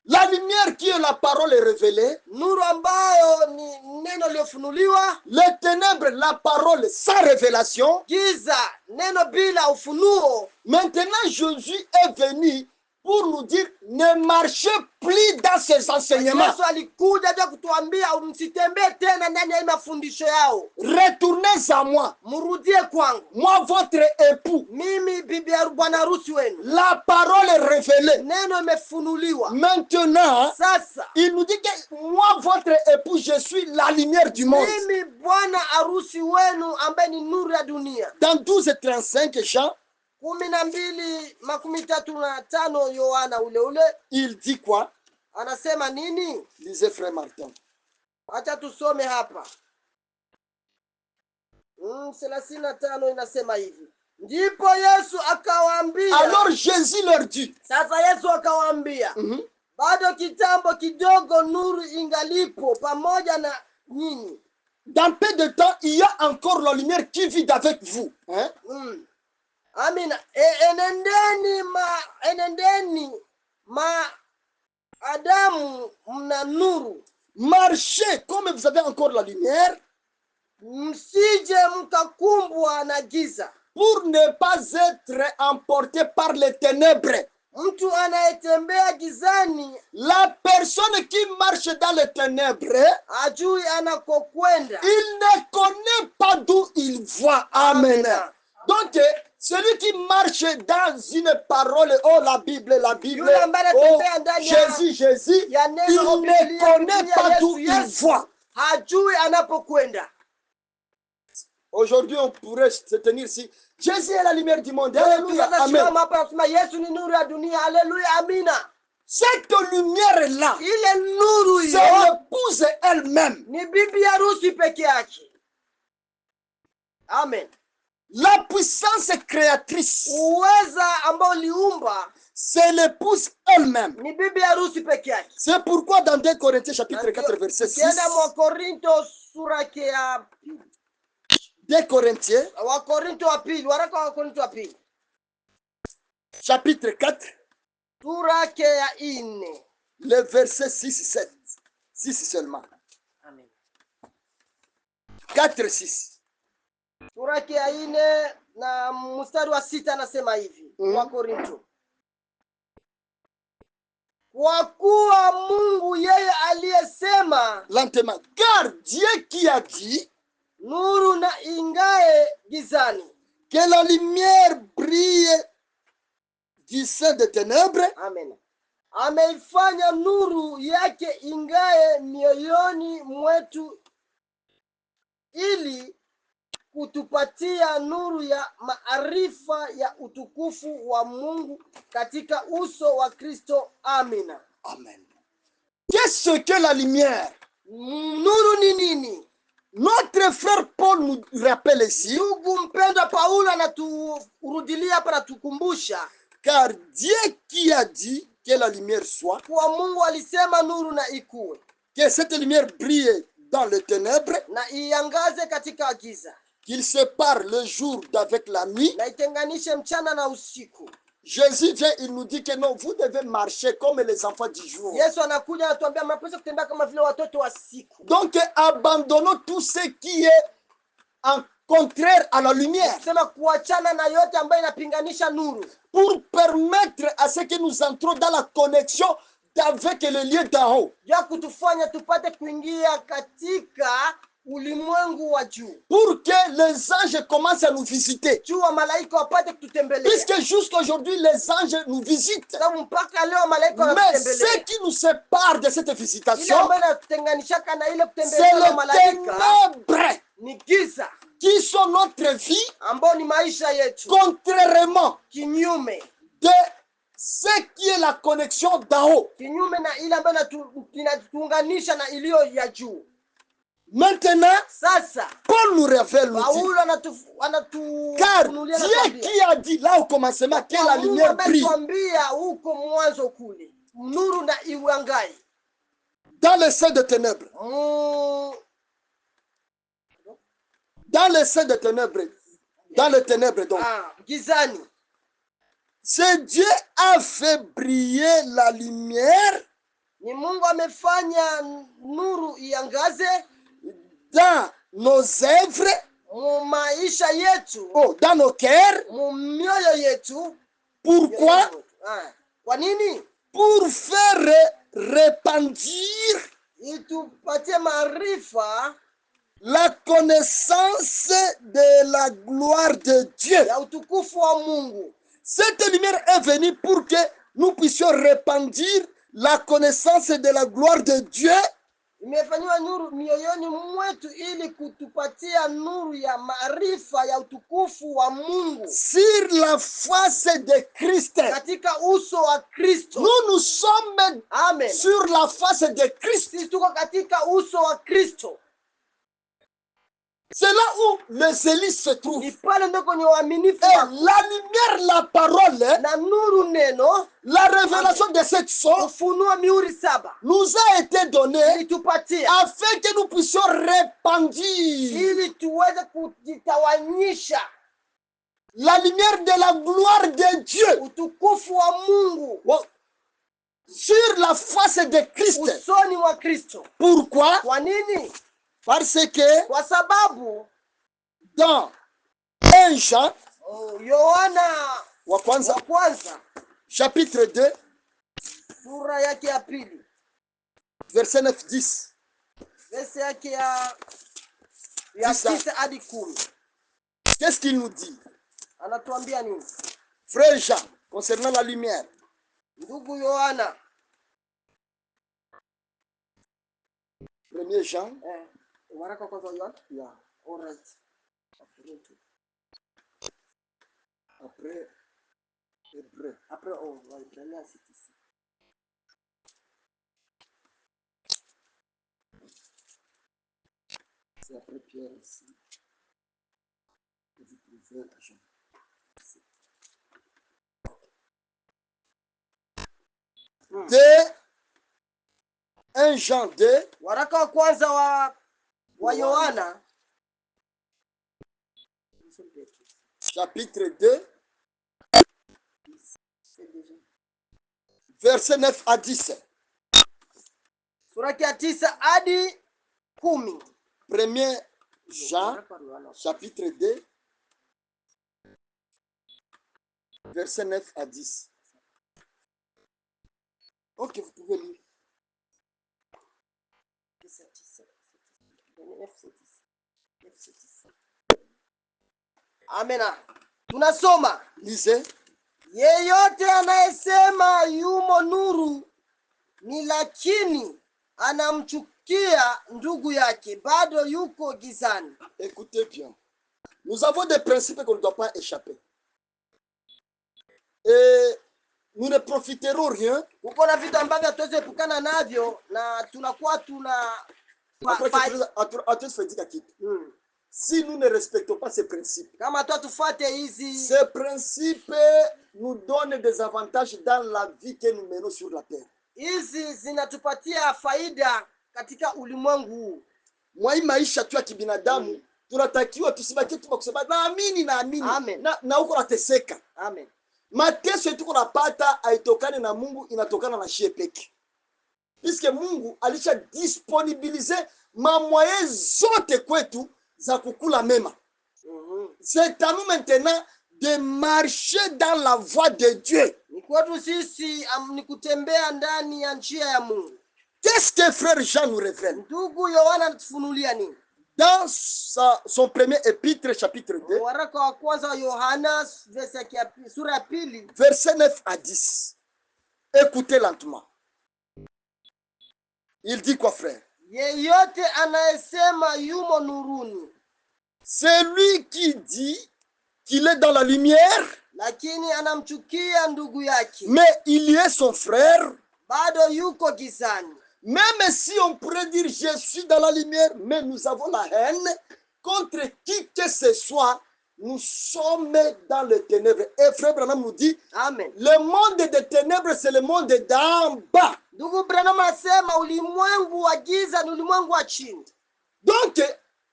La lumière qui est la parole est révélée. Nuru ambayo ni neno liofunuliwa. Les ténèbres, la parole sans révélation. Giza, neno bila ufunuo. Maintenant, Jésus est venu pour nous dire, ne marchez plus dans ces enseignements. Yesu alikuja juu kutuambia msitembee tena ndani ya mafundisho yao. Retournez à moi. Murudie kwangu. Moi, votre époux. Mimi bibi ya bwana harusi wenu. La parole est révélée. Neno imefunuliwa. Maintenant, Sasa il nous dit que moi, votre époux, je suis la lumière du monde. mimi bwana harusi wenu ambaye ni nuru ya dunia. Dans 12:35 Jean, 12:35 Yohana ule il dit quoi? anasema nini? Lisez frère Martin. Acha tusome hapa. 35 inasema hivi: ndipo Yesu akawaambia. Alors Jésus leur dit. Sasa Yesu akawaambia, bado kitambo kidogo nuru ingalipo pamoja na nyinyi. Dans peu de temps, il y a encore la lumière qui vit avec vous. Hein? Amina. Enendeni Adamu mna nuru. Marchez comme vous avez encore la lumière. Msije mkakumbwa na giza. Pour ne pas être emporté par les ténèbres. Mtu anayetembea gizani, la personne qui marche dans les ténèbres, ajui anakokwenda. Il ne connaît pas d'où il voit. Amen. Donc, celui qui marche dans une parole, oh la Bible, oh Jésus, il ne connaît pas d'où il voit. Hajui anapokwenda. Aujourd'hui, on pourrait se tenir ici. Jésus est la lumière du monde. Alléluia. Amen. Cette lumière-là, c'est l'épouse elle-même. Amen. La puissance créatrice, uweza ambao liumba c'est l'épouse elle-même. ni bibi harusi peke yake. C'est pourquoi dans 2 Corinthiens chapitre 4 verset 6, ukienda mwa Korinto sura yake ya 2 Corinthiens wa Korinto wa pili, waraka wa Korinto wa pili chapitre 4 sura yake ya 4, le verset 6 seulement. amen, 4 6. sura yake ya 4 na mstari wa 6 anasema hivi wa Korinto: kwa kuwa Mungu yeye aliyesema, Lentement, car Dieu qui a dit nuru na ingae gizani, que la lumière brille du sein des ténèbres, amen, ameifanya nuru yake ingae mioyoni mwetu ili kutupatia nuru ya maarifa ya utukufu wa Mungu katika uso wa Kristo. Amina. Amen. Qu'est-ce que la lumière? Nuru ni nini? Notre frère Paul nous rappelle ici, Ndugu mpendwa, Paulo anaturudilia hapa, anatukumbusha, car Dieu qui a dit que la lumière soit, kwa Mungu alisema nuru na ikuwe, que cette lumière brille dans les ténèbres, na iangaze katika giza, qu'il sépare le jour d'avec la nuit. na itenganishe mchana na usiku. Jésus vient, il nous dit que non, vous devez marcher comme les enfants du jour. Yesu anakuja anatuambia mnapaswa kutembea kama vile watoto wa siku. Donc abandonnons tout ce qui est en contraire à la lumière, Sema kuachana na yote ambayo inapinganisha nuru, pour permettre à ce que nous entrons dans la connexion avec le lieu d'en haut, ya kutufanya tupate kuingia katika ulimwengu wa juu, pour que les anges commencent à nous visiter. juu wa malaika wapate kututembelea, Puisque jusqu'aujourd'hui les anges nous visitent. sababu mpaka leo malaika Mais wanatutembelea. ce qui nous sépare de cette Ile visitation, ambayo inatutenganishaka na ile c'est kutembelea na les malaika ténèbres ni giza, qui sont notre vie, ambao ni maisha yetu, contrairement kinyume de ce qui est la connexion d'en haut. kinyume na ile ambayo inatuunganisha na iliyo ya juu. Maintenant, Sasa Paul nous révèle, nous dit, Paulo car anatufunulia na Dieu kuambia, qui a dit là au commencement que la Mungu lumière brille ametuambia huko mwanzo kule, nuru na iwangae dans le sein des ténèbres, dans le sein des ténèbres, dans les ténèbres donc. Gizani. C'est Dieu a fait briller la lumière, Ni Mungu amefanya nuru iangaze dans nos œuvres, mu maisha yetu, dans nos cœurs. mu mioyo yetu. Pourquoi? Kwa nini? Pour faire répandir itupatie maarifa, la connaissance de la gloire de Dieu. ya utukufu wa Mungu. Cette lumière est venue pour que nous puissions répandir la connaissance de la gloire de Dieu. Imefanywa nuru mioyoni mwetu ili kutupatia nuru ya maarifa ya utukufu wa Mungu sur la face de Christ. katika uso wa Kristo. Nous sommes Amen. sur la face de Christ. Sisi tuko katika uso wa Kristo. C'est là où les élites se trouvent. Ni pale ndio kwenye uaminifu Et wako. la lumière, la parole, Na nuru neno, la révélation de cette sorte ufunuo mihuri 7 nous a été donnée ilitupatia afin que nous puissions répandir ili tuweze kujitawanyisha la lumière de la gloire de Dieu utukufu wa Mungu sur la face de Christ. usoni wa Kristo. Pourquoi? Kwa nini? Parce que Kwa sababu dans 1 Jean, Yohana wa kwanza, chapitre 2, sura yake ya 2 verset 9-10. verse yake ya 9 hadi 10. Qu'est-ce qu'il nous dit? Anatuambia nini? Frère Jean, concernant la lumière. Ndugu Yohana, 1 Jean. waraka kwanza Yohana? Yeah. All right. Après Hébreu. Après Waebrania 6. C'est après Pierre ici. De 1 Jean 2, waraka wa kwanza wa Yohana chapitre 2, verset 9 à 10. sura ya 9 hadi 10. 1 Jean, chapitre 2, verset 9 à 10. Ok, vous pouvez lire. Amena. Tunasoma. Lisez. Yeyote anayesema yumo nuru ni lakini anamchukia ndugu yake bado yuko gizani. Écoutez bien. Nous avons des principes qu'on ne doit pas échapper. Et nous ne profiterons rien. Kuko na vitu ambavyo hatuwezi epukana navyo na tunakuwa Si nous ne respectons pas ces principes, kama tufuate hizi, ces principes nous donnent des avantages dans la vie que nous menons sur la terre. Hizi zinatupatia faida katika ulimwengu huu. Mwa hii maisha tu ya kibinadamu tunatakiwa tusibaki tu kusema naamini na huko nateseka. Amen. Mateso yetu tunapata haitokani na Mungu, inatokana na shie peke. Puisque Mungu alisha disponibiliser mamwaye zote kwetu za kukula mema. C'est à nous maintenant de marcher dans la voie de Dieu. Ni kwetu sisi ni kutembea ndani ya njia ya Mungu. Qu'est-ce que frère Jean nous révèle? Ndugu Yohana anatufunulia nini? Dans son premier épître, chapitre 2, waraka wa kwanza wa Yohana sura ya 2, verset 9 à 10. Écoutez lentement. Il dit quoi, frère? Yeyote anayesema yumo nuruni, celui qui dit qu'il est dans la lumière, lakini anamchukia ndugu yake, mais il est son frère, bado yuko gizani. Même si on pourrait dire je suis dans la lumière, mais nous avons la haine contre qui que ce soit, nous sommes dans les ténèbres. Et frère Branham nous dit, Amen, le monde des ténèbres, c'est le monde d'en bas. Ndugu Branham anasema ulimwengu wa giza ni ulimwengu wa chini. Donc,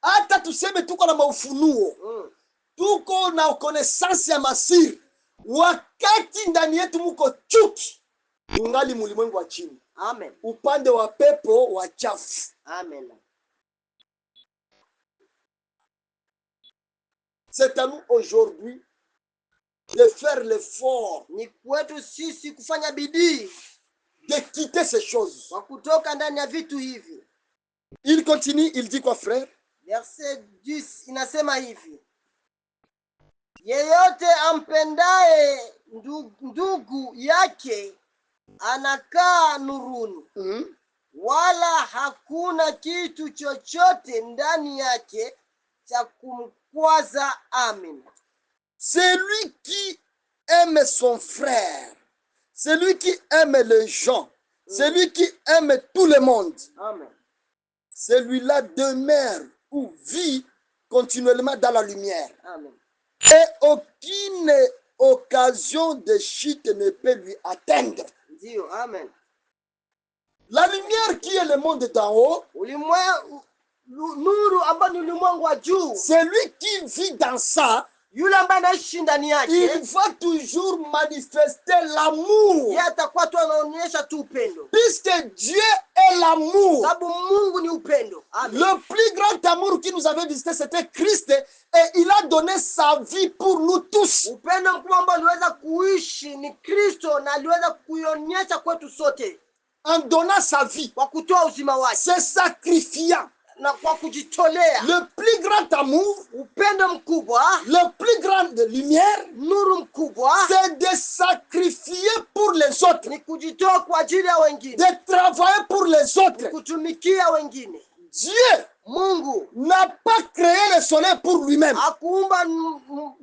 hata tuseme tuko na maufunuo, tuko na connaissance ya masiri, wakati ndani yetu muko chuki, tungali mulimwengu wa chini. Amen. Upande wa pepo wa chafu. Amen. C'est à nous aujourd'hui de faire l'effort, ni kwetu sisi kufanya bidii de quitter ces choses. kwa kutoka ndani ya vitu hivi. Il continue, il dit quoi, frère? Verset 10 inasema hivi: yeyote ampendaye ndugu yake anakaa nuruni, wala hakuna kitu chochote ndani yake cha kumkwaza. Amen. Celui qui aime son frère, celui qui aime les gens, celui qui aime tout le monde, Amen, celui-là demeure ou vit continuellement dans la lumière. Amen. Et aucune occasion de chute ne peut lui atteindre. Ndio, amen. La lumière qui est le monde d'en haut, nuru ambayo ni ulimwengu wa juu, celui qui vit dans ça, yule ambaye anaishi ndani yake, il va toujours manifester l'amour. yeye atakuwa tu anaonyesha tu upendo, Puisque Dieu est l'amour. sababu Mungu ni upendo. Amen. Le plus grand amour qui nous avait visité, c'était Christ, et il a donné sa vie pour nous tous. Upendo mkubwa ambao aliweza kuishi ni Kristo, na aliweza kuionyesha kwetu sote En donnant sa vie, kwa kutoa uzima wake, se sacrifiant. na kwa kujitolea. Le plus grand amour, Upendo mkubwa, le plus grande lumière, nuru mkubwa, c'est de sacrifier pour les autres, ni kujitoa kwa ajili ya wengine, de travailler pour les autres. kutumikia wengine. Dieu Mungu n'a pas créé le soleil pour lui-même, hakuumba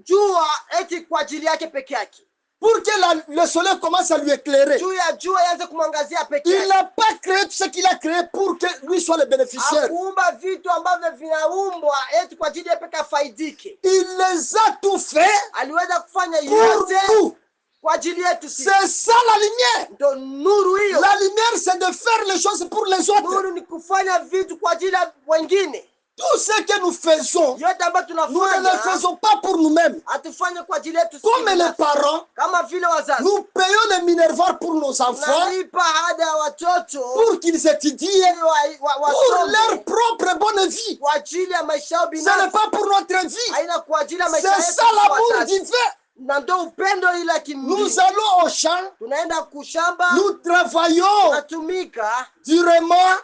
jua eti kwa ajili yake peke yake, pour que le soleil commence à lui éclairer. juu ya jua ianze kumwangazia peke Il yake. n'a pas créé créé tout ce qu'il a créé pour que lui soit le bénéficiaire. Hakuumba vitu ambavyo vinaumbwa eti kwa ajili ya peke afaidike. Il les a tout fait Aliweza kufanya pour yote nous. kwa ajili yetu sisi. C'est ça la lumière. Ndo nuru hiyo. La lumière, c'est de faire les choses pour les autres. Nuru ni kufanya vitu kwa ajili ya wengine. Tout ce que nous faisons, Yote ambayo nous ne le tunafanya faisons pas pour nous-mêmes. atufanye kwa ajili yetu Comme les sisi. parents, Kama vile wazazi nous payons les minervoirs pour nos enfants, tunalipa ada ya watoto pour qu'ils étudient, ili pour wasome leur propre bonne vie. kwa ajili ya maisha yao Ce n'est binafsi, pas pour notre vie. haina kwa ajili ya C'est maisha yetu ça l'amour wazazi. divin. Na ndo upendo ila kimwili. Nous allons au champ, Tunaenda kushamba, nous travaillons tunatumika durement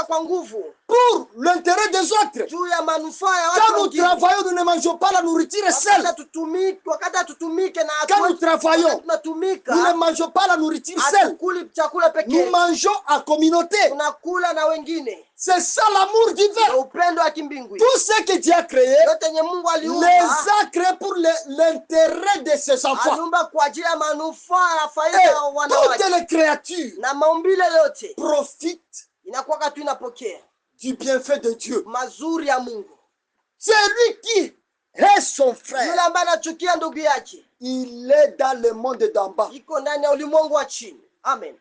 kwa nguvu pour l'intérêt des autres. juu ya manufaa ya watu Quand nous wengine. travaillons, nous ne mangeons pas la nourriture seule. Wakati hatutumike na Quand nous travaillons, tunatumika, nous ne mangeons pas la nourriture seule. hatukuli chakula Nous pekee, mangeons en communauté. tunakula na wengine. C'est ça l'amour divin. Na upendo wa kimbinguni. Tout ce que Dieu a créé, Yote yenye Mungu aliumba, les a créés pour l'intérêt de ses enfants. aliumba kwa ajili ya manufaa ya faida Et ya wanawake. toutes les créatures Na maumbile yote profitent inakuwa tu inapokea du bienfait de Dieu. mazuri ya Mungu. C'est lui qui est son Yule frère. ambaye anachukia ndugu yake Il est dans le monde d'en bas. iko ndani ya ulimwengu wa chini. Amen.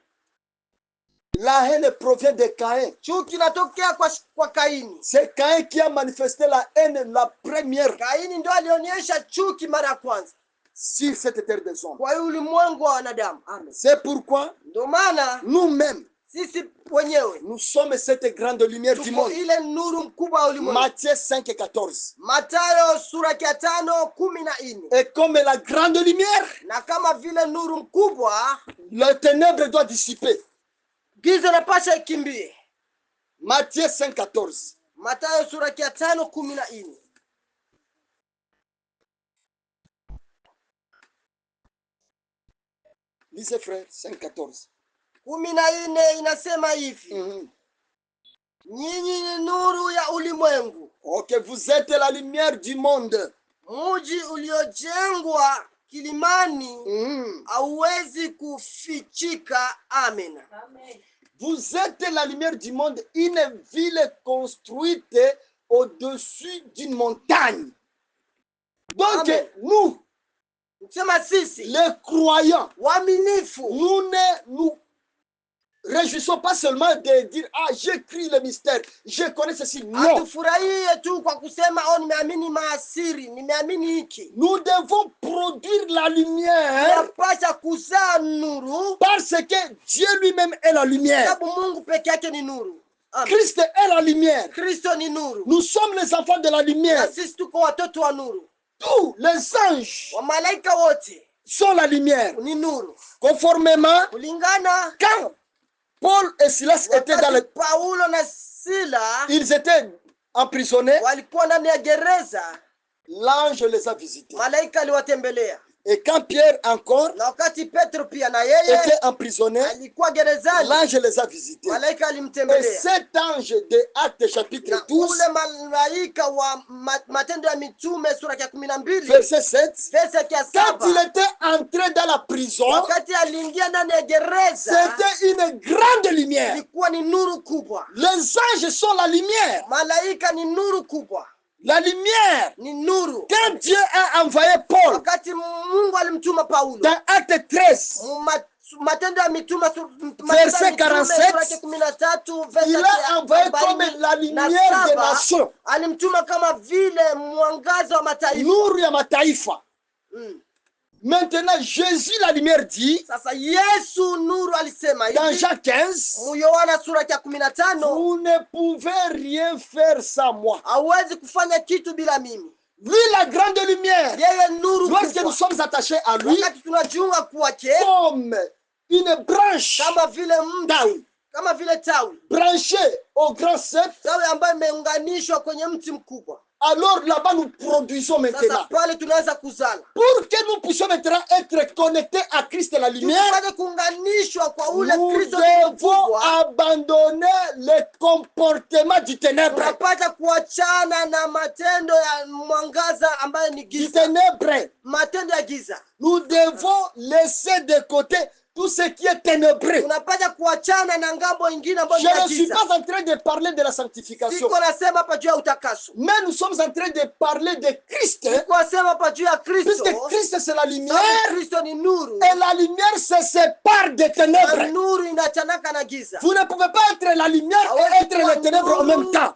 La haine provient de Caïn. Chuki inatokea kwa Kaini. C'est Caïn qui a manifesté la haine la première Kaini ndio alionyesha chuki mara ya kwanza sur cette terre des hommes. kwa ulimwengu wa wanadamu. Amen. C'est pourquoi Ndio maana nous-mêmes, sisi wenyewe nous sommes cette grande lumière du tuko monde. ile nuru mkubwa wa ulimwengu. Matthieu 5:14. Mathayo sura ya 5:14. Et comme la grande lumière, Na kama vile nuru mkubwa, le ténèbre doit dissiper. giza napasha ikimbie. Matthieu 5:14. Mathayo sura ya 5:14. Lisez frère, 5:14. 14 inasema hivi. Nyinyi ni nuru ya ulimwengu. Ok, vous êtes la lumière du monde. Mji uliojengwa kilimani hauwezi kufichika. Amen. Vous êtes la lumière du monde, une ville construite au-dessus d'une montagne. Donc, Amen. nous, Sema sisi les croyants, waaminifu, nous ne nous réjouissons pas seulement de dire, ah, j'écris le mystère, je connais ceci. Non. hatufurahie tu kwa kusema oh, nimeamini maasiri, nimeamini hiki. Nous devons produire la lumière Tunapasha kuzaa nuru parce que Dieu lui-même est la lumière. sababu Mungu peke yake ni nuru. Amen. Christ est la lumière. Kristo ni nuru. Nous sommes les enfants de la Na lumière. sisi tuko watoto wa nuru. Tous les anges Wamalaika wote sont la lumière. ni nuru. Conformément, Kulingana quand Paul et Silas étaient dans le... Paulo na Sila Ils étaient emprisonnés, walikuwa ndani ya gereza, l'ange les a visités. malaika aliwatembelea. Et quand Pierre encore Na wakati Petro pia na yeye était emprisonné, alikuwa gerezani, l'ange les a visités. malaika Et alimtembelea. cet ange de Actes chapitre Na 12, ule malaika wa Matendo ya Mitume sura ya 12 verset 7, verse ya quand 7, il était entré dans la prison, wakati aliingia ndani ya gereza c'était une grande lumière. ilikuwa ni nuru kubwa. Les anges sont la lumière. Malaika ni nuru kubwa, La lumière. ni nuru. Quand Dieu a envoyé Paul Wakati Mungu alimtuma Paulo dans Actes 13, Matendo ya Mitume verset 47, sura ya 13 verse il a envoyé comme la lumière des nations. alimtuma kama vile mwangaza wa mataifa. Nuru ya mataifa. Maintenant, Jésus, la lumière, dit Sasa Yesu nuru alisema dans hivi Jean 15, Yohana sura ya 15, vous ne pouvez rien faire sans moi. hauwezi kufanya kitu bila mimi. Lui, la grande lumière, Yeye nuru lorsque nous kubwa. sommes attachés à lui, Wakati tunajiunga kwake comme une branche kama vile mti, kama vile tawi branchée au grand cep, tawi ambayo imeunganishwa kwenye mti mkubwa. alors là-bas nous produisons maintenant. Sasa pale tunaweza kuzala. Pour que nous puissions maintenant être connectés à Christ la lumière, Tupate kuunganishwa kwa ule nous Kristo devons mkubwa. abandonner le comportement du ténèbre. Tunapata kuachana na matendo ya mwangaza ambayo ni Du giza, ténèbre. matendo ya giza. Nous devons laisser de côté tout ce qui est ténébreux. Tunapaswa kuachana na ngambo ingine ambayo Je ne suis giza. pas en train de parler de la sanctification. Siko nasema hapa juu ya utakaso. Mais nous sommes en train de parler de Christ. Siko nasema hapa juu ya Kristo. Puisque Christ c'est la lumière. Kristo ni nuru. Et la lumière se sépare des ténèbres. Na nuru inachanaka na giza. Vous ne pouvez pas être la lumière et être les ténèbres en même temps.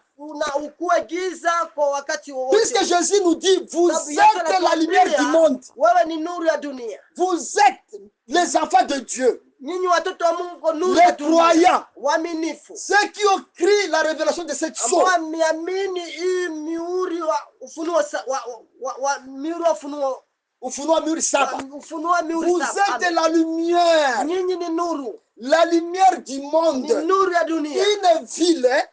Ukue giza kwa wakati wowote. Puisque Jésus nous dit, vous êtes la lumière du monde. Wewe ni nuru ya dunia. Vous êtes les enfants de Dieu. Nyinyi watoto wa Mungu, nuru ya dunia. Les croyants. Waaminifu. Ceux qui ont cru la révélation de cette chose. Wameamini hii mihuri wa ufunuo wa mihuri wa ufunuo. Ufunuo mihuri saba. Ufunuo mihuri saba. Vous êtes la lumière. Nyinyi ni nuru. La lumière du monde. Ni nuru ya dunia. Une ville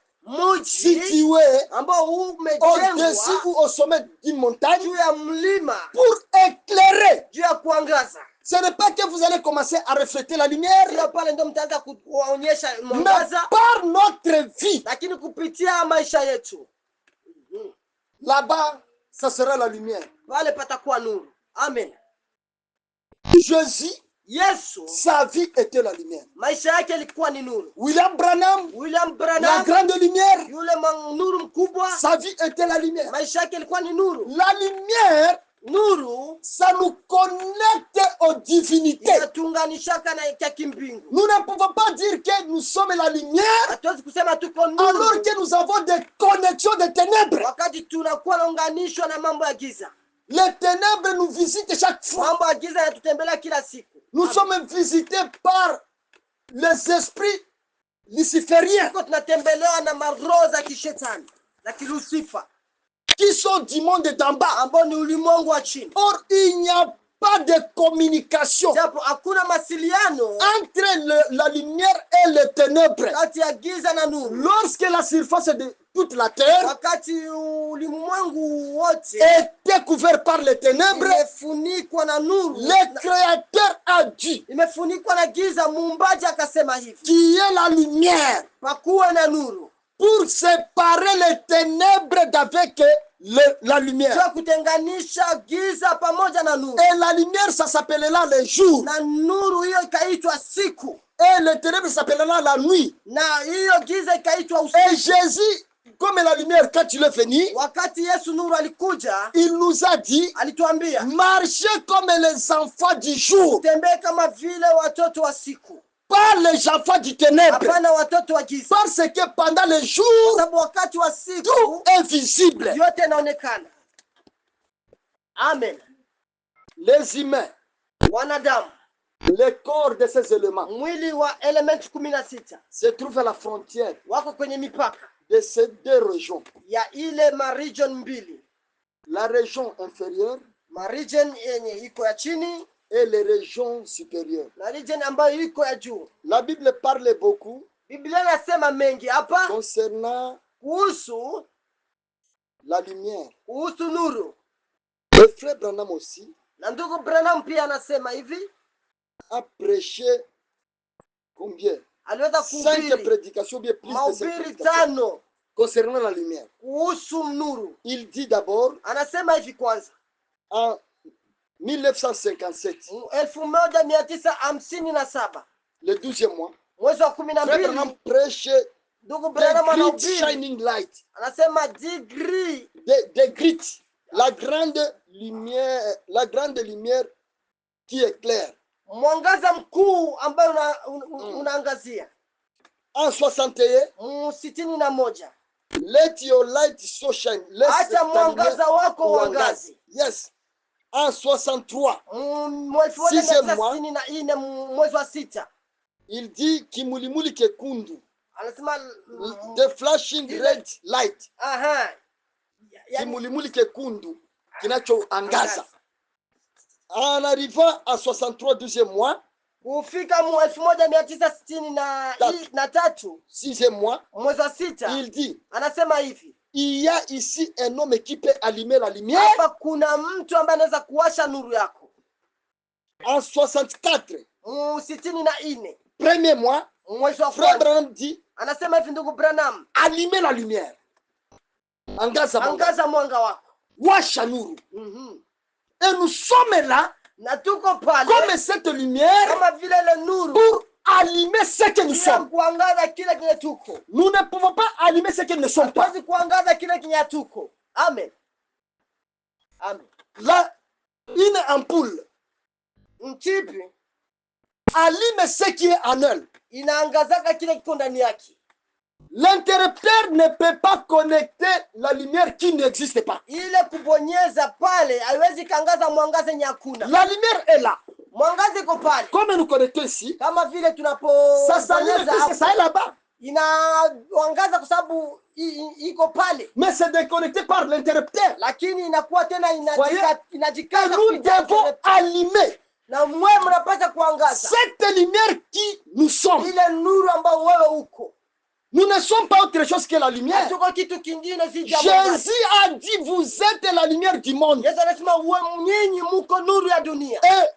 située au-dessus ou au sommet d'une montagne pour éclairer. Ce n'est pas que vous allez commencer à refléter la lumière, mais par notre vie. Là-bas, ça sera la lumière. Amen. Jésus, Yesu, sa vie était la lumière. Maisha yake yalikuwa ni nuru. William Branham, la grande lumière, yule nuru mkubwa, sa vie était la lumière. Maisha yake yalikuwa ni nuru. La lumière, nuru, ça nous connecte aux divinités. Inatunganishaka na kimbingu. Nous ne pouvons pas dire que nous sommes la lumière Hatuwezi kusema tuko nuru alors que nous avons des connexions de ténèbres. Wakati tunakuwa naunganishwa na mambo ya giza. Les ténèbres nous visitent chaque fois. Mambo ya giza yanatutembelea kila siku. Nous sommes visités par les esprits lucifériens qui sont du monde d'en bas. Or, il n'y a pas de communication entre la lumière et les ténèbres. Lorsque la surface de toute la terre est couverte par les ténèbres, le Créateur a dit qui est la lumière pour séparer les ténèbres d'avec la lumière. Et la lumière, ça s'appellera le jour. Et le ténèbre s'appellera la nuit. Et Jésus, comme la lumière, quand il est venu, il nous a dit, marchez comme les enfants du jour, pas les enfants du ténèbre. Parce que pendant le jour, tout est visible. Amen. Les humains, le corps de ces éléments se trouve à la frontière de ces deux régions. La région inférieure et les régions supérieures. La Bible parle beaucoup concernant la lumière. Le frère Branham aussi a prêché combien? 5 prédications, bien plus de 5 prédications concernant la lumière. Il dit d'abord en 1957, le 12e mois, Frère Branham prêche the great shining light, the great, la grande lumière qui éclaire. Mwangaza mkuu ambayo unaangazia. En 61, let your light so shine. Acha mwangaza wako uangaze. Yes. En 63, mwezi wa 6, il dit kimulimuli kekundu, the flashing red light. Kimulimuli kekundu kinachoangaza. En arrivant à 63, 12e mois, kufika 1963, 6e mois, mwezi wa 6, il dit, anasema hivi, il y a ici un homme qui peut allumer la lumière. Hapa kuna mtu ambaye anaweza kuwasha nuru yako. En 64, 64, premier mois, mwezi wa Frère Branham dit, anasema hivi, ndugu Branham, allumer la lumière. Angaza mwanga wako. Washa nuru. Et nous sommes là na tuko pale comme cette lumière kama vile le nuru pour allumer ce que nous sommes. kuangaza kile kinye tuko. Nous ne pouvons pas allumer ce que nous ne sommes pas. Hatuwezi kuangaza kile kinye tuko. Amen. Amen. Là, une ampoule Mchipi allume ce qui est en elle. inaangazaka kile kiko ndani yake. L'interrupteur ne peut pas connecter la lumière qui n'existe pas. Ile kubonyeza pale haiwezi kaangaza mwangaza yenye hakuna. La lumière est là. Mwangaza iko pale. Comme nous connectons ici, Kama vile tunapo ça s'allume puisque ça est là-bas. Inaangaza kwa sababu iko pale. Mais c'est déconnecté par l'interrupteur. Lakini inakuwa tena inajikaza. Nous devons allumer na mwe mnapata kuangaza cette lumière qui nous sommes. Ile nuru ambao wewe uko. Nous ne sommes pas autre chose que la lumière. Tuko kitu kingine si jambo. Jésus a dit vous êtes la lumière du monde. Yesu anasema nyinyi mko nuru ya dunia. Et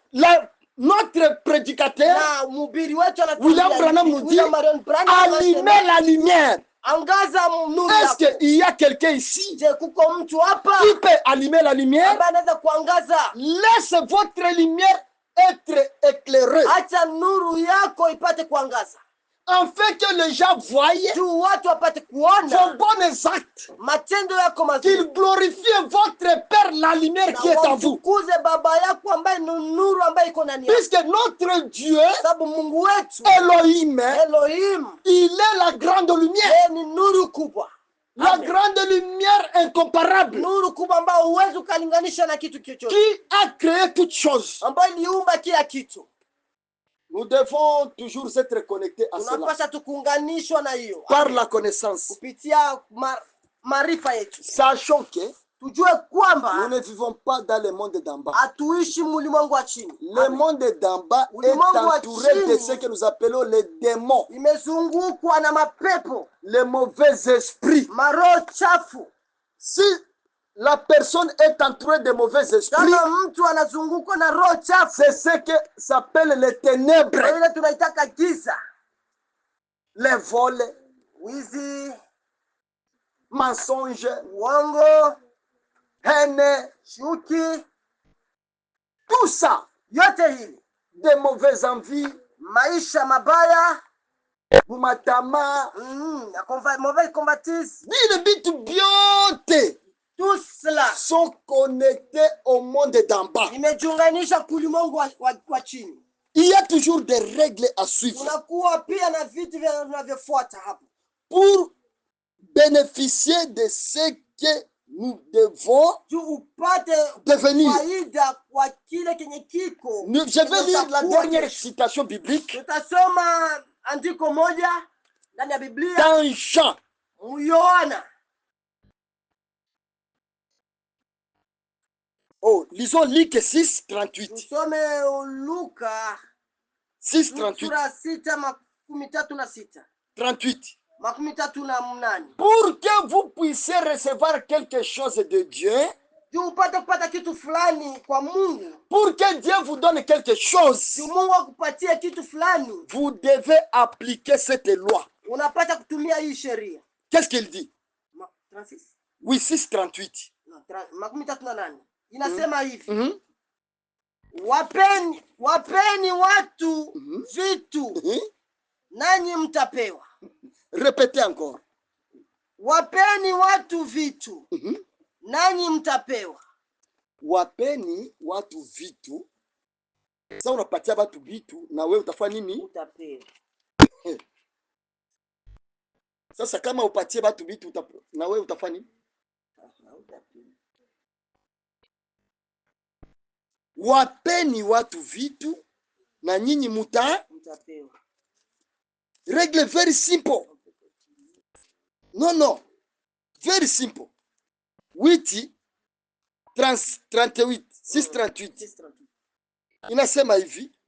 notre prédicateur William Branham nous dit allumez la lumière. Est-ce qu'il y a quelqu'un ici qui peut allumer la lumière? Laisse votre lumière être éclairée afin que les gens voient vos bons actes, qu'ils glorifient votre Père, la lumière qui est en vous. Puisque notre Dieu, Elohim, il est la grande lumière. La grande lumière incomparable qui a créé toutes choses. Nous devons toujours être connectés à cela par la connaissance. Sachons que nous ne vivons pas dans le monde d'en bas. Le monde d'en bas est entouré de ce que nous appelons les démons, les mauvais esprits. Si la personne est entourée de mauvais esprits, c'est ce que s'appelle les ténèbres, les vols, mensonges, haine, tout ça, des mauvaises envies, maisha mabaya, bumatama, mauvais convoitise, tout cela sont connectés au monde d'en bas. Il y a toujours des règles à suivre pour bénéficier de ce que nous devons devenir. Je vais lire la dernière citation biblique dans Jean. Oh, lisons Luc 6, 38. 6, 38. 38. Pour que vous puissiez recevoir quelque chose de Dieu, pour que Dieu vous donne quelque chose, vous devez appliquer cette loi. Qu'est-ce qu'il dit? Oui, 6, 38. Inasema hivi, wapeni watu vitu nanyi mtapewa. Répétez encore. Wapeni watu vitu nanyi mtapewa. Wapeni watu vitu. Sasa unapatia watu vitu na wewe utafanya nini? Utapewa. Sasa kama upatie watu vitu na wewe utafanya nini? Utapewa. Wapeni watu vitu na nyinyi mtapewa. Règle very simple. Non. Very simple. 8 38 6 38. Inasema hivi.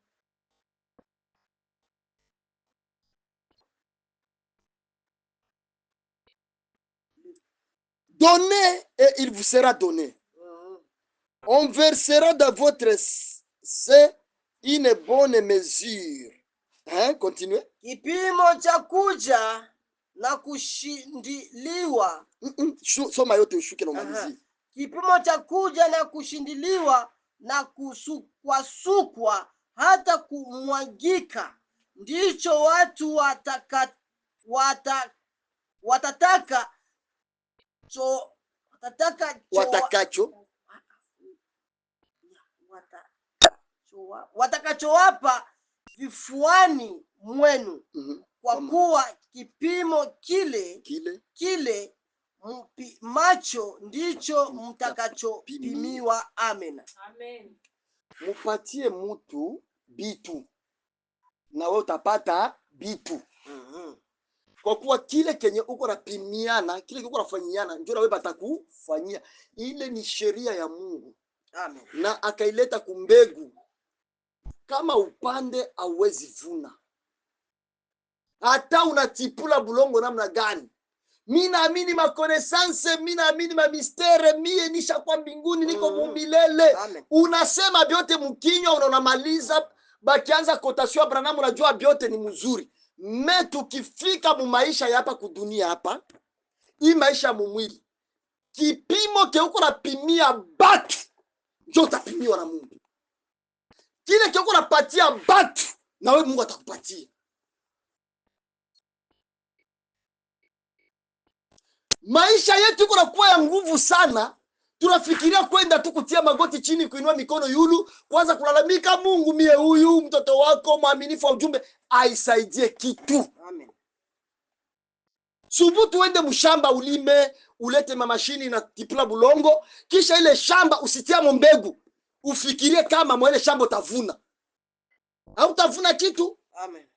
Donnez et il vous sera donné. On versera dans votre sein une bonne mesure. Hein? Continuez. Kipimo cha kuja na kushindiliwa. Soma yote ushuke na umalizie. Kipimo cha kuja na kushindiliwa na kusukwasukwa hata kumwagika, ndicho watu watakachowapa vifuani mwenu, kwa kuwa kipimo kile macho ndicho mtakachopimiwa. Amen. Amen. Mupatie mutu bitu na wewe utapata bitu. Kwa kuwa kile kenye uko napimiana, kile uko nafanyiana, ndio wewe batakufanyia. Ile ni sheria ya Mungu. Amen. Na akaileta kumbegu. Kama upande hauwezi vuna, hata unatipula bulongo namna gani. Mimi naamini makonesanse, mimi naamini mistere, mie nisha kwa mbinguni, niko mumilele. Unasema byote mkinywa, unamaliza bakianza kotasio Abraham, unajua byote ni mzuri. Me tukifika mu maisha ya hapa kudunia hapa, hii maisha mumwili, kipimo keuko napimia batu ndio utapimiwa na Mungu. Kile keuko napatia batu na wewe Mungu atakupatia. Maisha yetu iko nakuwa ya nguvu sana. Tunafikiria kwenda tu kutia magoti chini, kuinua mikono yulu, kwanza kulalamika, Mungu mie huyu mtoto wako mwaminifu wa ujumbe aisaidie kitu. Amen. Subutu uende mshamba ulime, ulete mamashini na tipula bulongo, kisha ile shamba usitiamo mbegu. Ufikirie kama mwele shamba utavuna. Hautavuna kitu. Amen.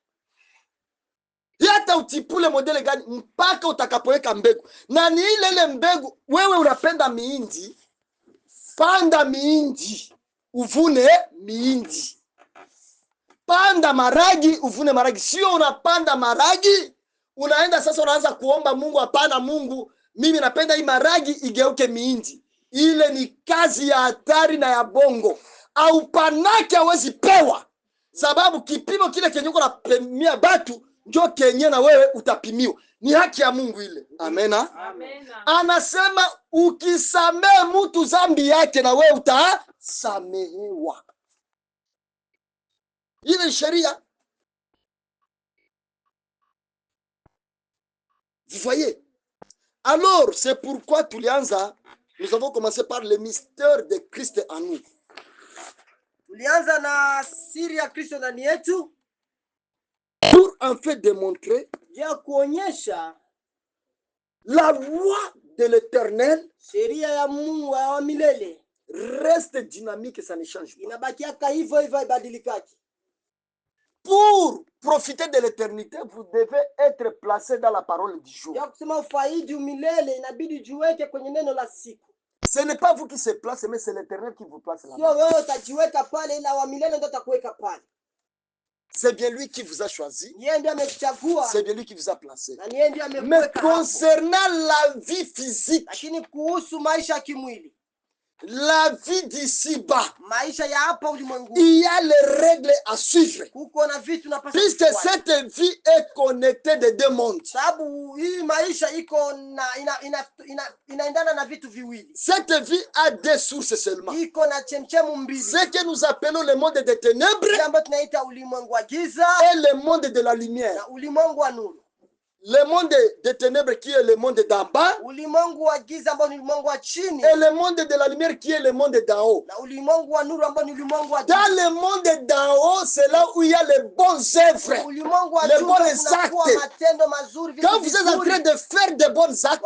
Hata utipule modele gani mpaka utakapoweka mbegu. Na ni ile mbegu, wewe unapenda miindi, panda miindi, uvune miindi. Panda maragi, uvune maragi. Sio unapanda maragi, unaenda sasa unaanza kuomba Mungu, hapana Mungu, mimi napenda hii maragi igeuke miindi. Ile ni kazi ya hatari na ya bongo. Au panake hawezi pewa. Sababu kipimo kile kenye uko napimia batu ndio kenye na wewe utapimiwa. Ni haki ya Mungu ile. Amena. Amena. Anasema ukisamee mtu zambi yake na wewe utasamehewa. Ile sheria. Vous voyez? Alors, c'est pourquoi tulianza, nous avons commencé par le mystère de Christ en nous. Tulianza na siri ya Kristo ndani yetu. Pour en fait démontrer ya kuonyesha la loi de l'Éternel, sheria ya Mungu wa milele, reste dynamique, ça ne change pas. Inabakiaka hivyo hivyo, ibadilikaki. Pour profiter de l'éternité, vous devez être placé dans la parole du jour. Ya kusema ufaidi milele inabidi jiweke kwenye neno la siku. Ce n'est pas vous qui se placez, mais c'est l'Éternel qui vous place là. Sio wewe utajiweka pale, ila wa milele ndio atakuweka pale. C'est bien lui qui vous a choisi. C'est bien lui qui vous a placé. Mais concernant la vie physique, la vie d'ici-bas, il y a les règles à suivre. Puisque cette vie est connectée de deux mondes. Cette vie a deux sources seulement. Ce que nous appelons le monde des ténèbres et le monde de la lumière. Le monde des ténèbres qui est le monde d'en bas, et le monde de la lumière qui est le monde d'en haut. Dans le monde d'en haut, c'est là où il y a les bonnes œuvres, les bons actes. Quand vous êtes en train de faire de bons actes,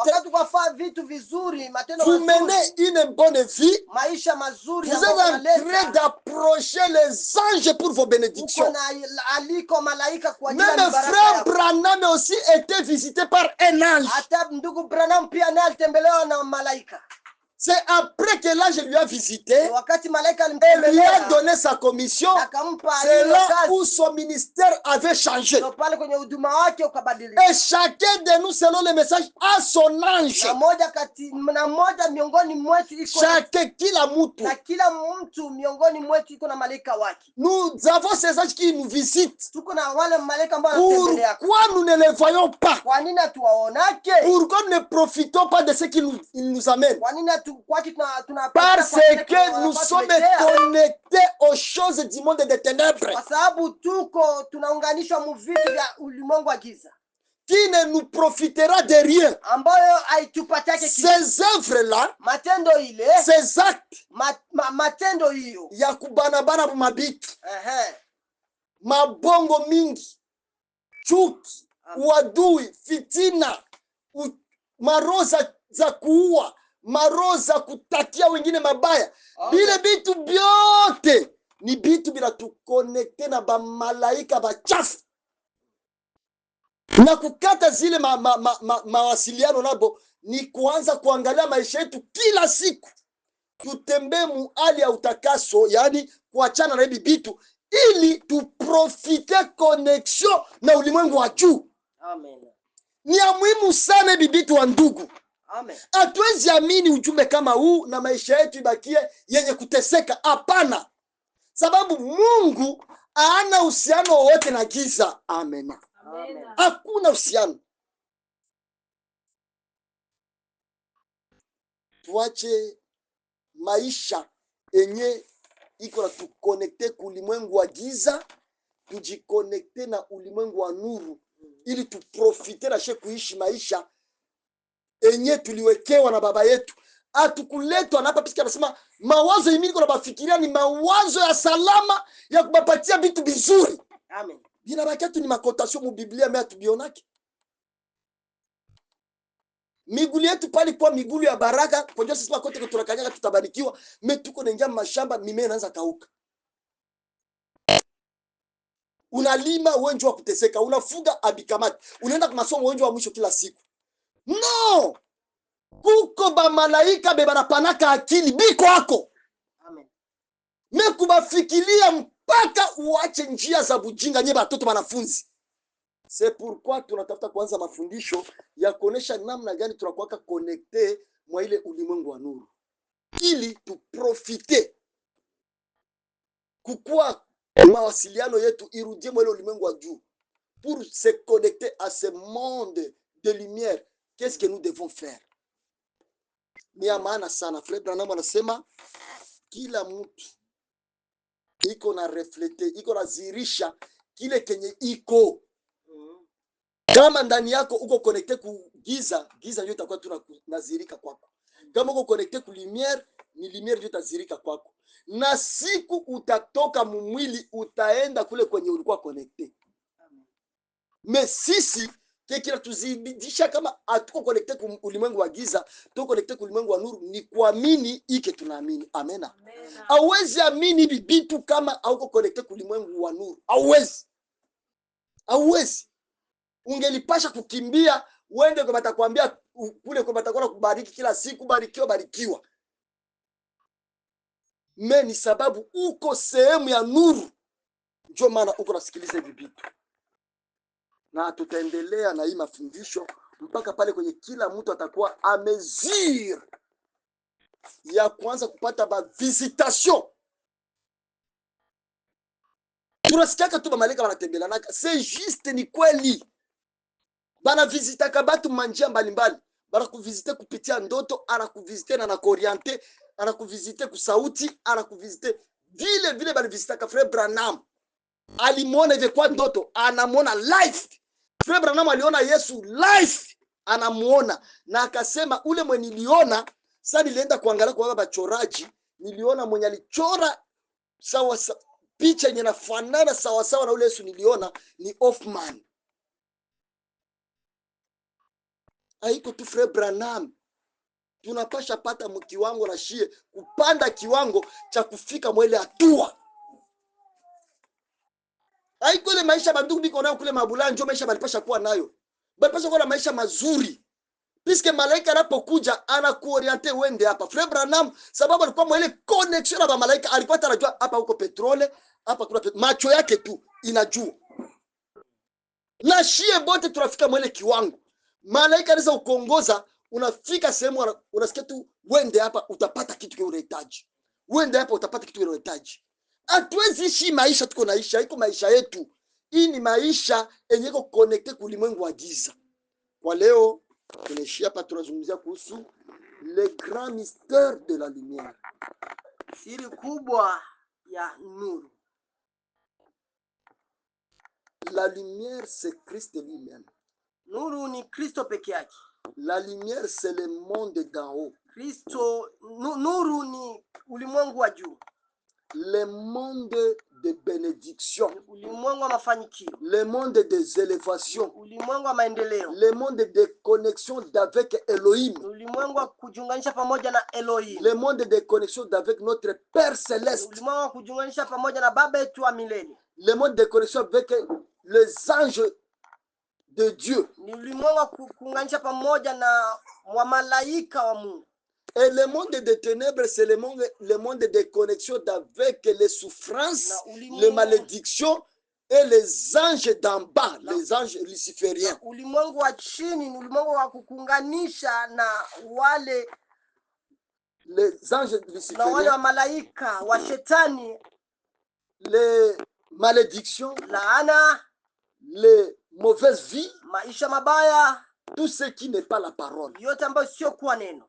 vous menez une bonne vie, vous êtes en train d'approcher les anges pour vos bénédictions. Même frère Branham aussi été visité par un ange. C'est après que l'ange lui a visité et lui a donné sa commission. C'est là où son ministère avait changé. Et chacun de nous, selon le message, a son ange. Chacun qui l'a moutou. Nous avons ces anges qui nous visitent. Pourquoi nous ne les voyons pas? Pourquoi nous ne profitons pas de ce qu'ils nous amènent? Parce que nous sommes connectés aux choses du monde des ténèbres. Kwa sababu tunaunganishwa mu vitu vya ulimwengu wa giza. Qui ne nous profitera de rien. Ambayo haitupatake kitu. Ces œuvres-là, matendo ile, ces actes, matendo hiyo ya kubanabana mabitu, mabongo mingi, chuki, uadui, fitina, maroza za kuua, maroza kutakia wengine mabaya. Bile bitu byote ni bitu bila tukonekte na ba malaika bachafu. Na kukata zile mawasiliano nabo ni kuanza kuangalia maisha yetu kila siku. Tutembee mu hali ya utakaso, yani kuachana na hivi bitu ili tuprofite connection na ulimwengu wa juu. Amen. Ni ya muhimu sana hivi bitu wa ndugu. Amen. Hatuwezi amini ujumbe kama huu na maisha yetu ibakie yenye kuteseka. Hapana. Sababu Mungu hana uhusiano wowote na giza. Amen. Amen. Hakuna uhusiano. Tuache maisha enye iko na tukonekte kulimwengu wa giza, tujikonekte na ulimwengu wa nuru ili tuprofite na kuishi maisha enye tuliwekewa na baba yetu. Atukuletwa na hapa pisika anasema mawazo yimi niko na bafikiria ni mawazo ya salama ya kubapatia vitu vizuri. Amen. Bina bakatu ni makotasyon mu Biblia mea tubionaki. Migulu yetu pali kwa migulu ya baraka, kwa njua sisi makote kutunakanyaga tutabarikiwa, metuko nengia mashamba mimea inaanza kauka. Unalima wenjo wa kuteseka, unafuga abikamati, unaenda kwa masomo wenjo wa mwisho kila siku. No! Kuko ba malaika be banapanaka akili biko wako. Amen. Meku bafikilia mpaka uache njia za bujinga nye batoto wanafunzi. C'est pourquoi tunatafuta kuanza mafundisho ya kuonesha namna gani tunakuwaka connecté mwa ile ulimwengu wa nuru. Ili tuprofite kukua mawasiliano yetu irudie mwa ile ulimwengu wa juu. Pour se connecter à ce monde de lumière, qu'est-ce que nous devons faire? Ni ya maana sana. Frère Branham anasema kila mtu iko na reflete, iko na zirisha kile kenye iko. Kama ndani yako uko connecté ku giza, giza ndio itakuwa tunazirika kwako. Kama uko connecté ku lumière, ni lumière ndio itazirika kwako. Na siku utatoka mumwili utaenda kule kwenye ulikuwa connecté. Mais sisi kila tuzidisha kama hatuko connecté ku ulimwengu wa giza, tuko connecté ku ulimwengu wa nuru, ni kuamini ike tunaamini. Amena. Hauwezi amini hivi vitu kama hauko connecté ku ulimwengu wa nuru. Hauwezi. Hauwezi. Ungelipasha kukimbia uende kwa batakwambia kule kwa batakwenda kubariki kila siku, barikiwa. Ni sababu uko sehemu ya nuru. Ndio maana uko nasikiliza hivi vitu. Na tutaendelea na hii mafundisho mpaka pale kwenye kila mtu atakuwa amezir ya kuanza kupata ba visitation. Tunasikia tu malaika wanatembea na c'est juste, ni kweli. Bana visita kabatu manjia mbalimbali. Bana kuvisite kupitia ndoto, ana kuvisite na koriente, ana kuvisite kusauti, ana kuvisite vile bali visita ka Frère Branham. Alimuona hivi kwa ndoto, anamuona live. Frère Branham aliona Yesu live, anamuona na akasema ule mwenye niliona, sasa nilienda kuangalia kwa baba choraji, niliona mwenye alichora sawa picha yenye nafanana sawa na ule Yesu niliona ni Hoffman. Haiko tu Frère Branham. Tunapasha pata mkiwango na shie kupanda kiwango cha kufika mwele hatua. Haiko ile maisha bandugu biko nayo kule mabula ndio maisha balipasha kuwa nayo. Balipasha kuwa na maisha mazuri. Piske malaika anapokuja anakuoriente wende hapa. Frère Branham sababu alikuwa mwele connection na malaika, alikuwa anajua hapa huko petrole, hapa kuna macho yake tu inajua. Na shie bote tunafika mwele kiwango. Malaika anaweza kuongoza, unafika sehemu unasikia tu wende hapa utapata kitu kile unahitaji. Wende hapa utapata kitu kile unahitaji. Hatuwezi ishi maisha tuko naishi, haiko maisha yetu. Hii ni maisha yenye iko connected ku ulimwengu wa giza. Kwa leo tunaishia hapa, tunazungumzia kuhusu le grand mystère de la lumière. Siri kubwa ya nuru. La lumière, c'est Christ lui-même. Nuru ni Kristo peke yake. La lumière, c'est le monde d'en haut. Nuru ni ulimwengu wa juu. Le monde de bénédiction. Ulimwengu wa mafanikio. Le monde des élévations. Ulimwengu wa maendeleo. Le monde de connexion d'avec Elohim. Ulimwengu wa kujiunganisha pamoja na Elohim. Le monde de connexion d'avec notre Père céleste. Ulimwengu wa kujiunganisha pamoja na Baba yetu wa milele. Le monde de connexion avec les anges de Dieu. Ni ulimwengu wa kuunganisha pamoja na wamalaika wa Mungu. Et le monde des ténèbres, c'est le monde de connexion avec les souffrances, les malédictions et les anges d'en bas, les anges lucifériens. Ulimwengu wa chini ni ulimwengu wa kukunganisha na wale les anges lucifériens, na wale wa malaika wa shetani, les malédictions, laana, les mauvaises vies, maisha mabaya, tout ce qui n'est pas la parole. yote ambayo sio kwa neno.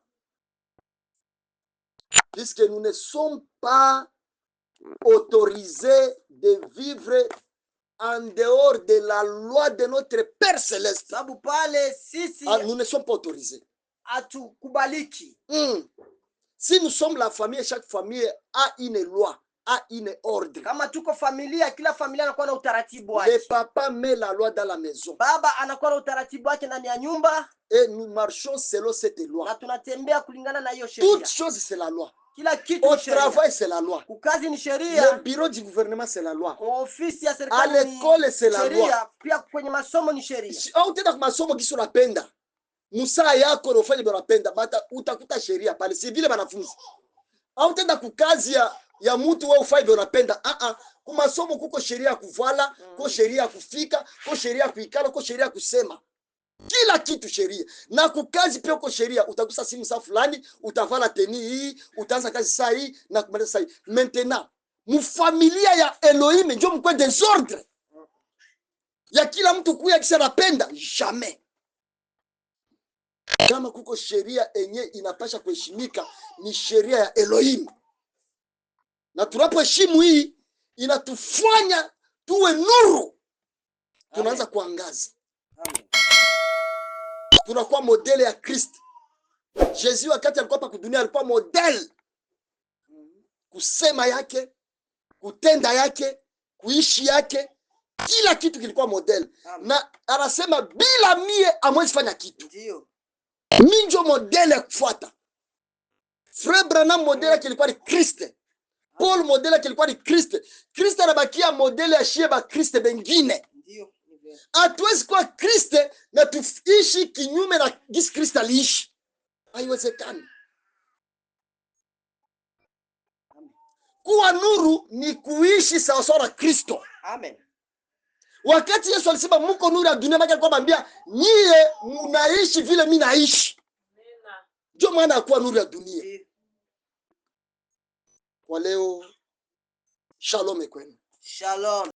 Puisque nous ne sommes pas autorisés de vivre en dehors de la loi de notre Père céleste. Sababu pale sisi Nous ne sommes pas autorisés. Hatukubaliki. Si nous sommes la famille, chaque famille a une loi, a une ordre. Kama tuko familia, kila familia anakuwa na utaratibu wake. Le papa met la loi dans la maison. Baba anakuwa na utaratibu wake ndani ya nyumba. Et nous marchons selon cette loi. Na tunatembea kulingana na hiyo sheria. Toute chose c'est la loi. Kila kitu au ni sheria. travail c'est la loi. Kukazi ni sheria. Le bureau du gouvernement c'est la loi. Ofisi ya À serikali ni l'école c'est la loi. sheria. Pia kwenye masomo ni sheria. Au tena masomo kisu unapenda. Musaa yako unafanya bila unapenda, bata utakuta sheria pale. Si vile wanafunzi. Au tena kukazi ya mtu wewe ufanye bila unapenda. Kwa masomo kuko sheria kuvala, kuko sheria kufika, kuko sheria kuikala, kuko sheria kusema. Kila kitu sheria. Na kukazi pia uko sheria. Utagusa simu saa fulani, utavala teni hii, utaanza kazi saa hii na kumaliza saa hii. Maintenant, mfamilia ya Elohim ndio mkwe desordre. Ya kila mtu kuya kisha napenda jamais. Kama kuko sheria enye inapasha kuheshimika ni sheria ya Elohim. Na tunapoheshimu hii inatufanya tuwe nuru. Tunaanza kuangaza. Amen. Tunakuwa modele ya Kristo. Yesu wakati alikuwa hapa kudunia alikuwa model. Kusema yake, kutenda yake, kuishi yake, kila kitu kilikuwa model. Na anasema bila mie hamwezi fanya kitu. Ndio. Mimi ndio modele ya kufuata. Frère Branham modele kilikuwa ni Kristo. Paul modele kilikuwa ni Kristo. Kristo anabakia modele ya sheba Kristo bengine. Ndio. Hatuwezi kuwa Kristo na tuishi kinyume na jinsi Kristo aliishi. Haiwezekani. Kuwa nuru ni kuishi sawa sawa na Kristo. Amen. Wakati Yesu alisema mko nuru ya dunia, maana alikuwa anambia nyie mnaishi vile mimi naishi. Ndio maana ya kuwa nuru ya dunia. Kwa leo, shalom kwenu. Shalom.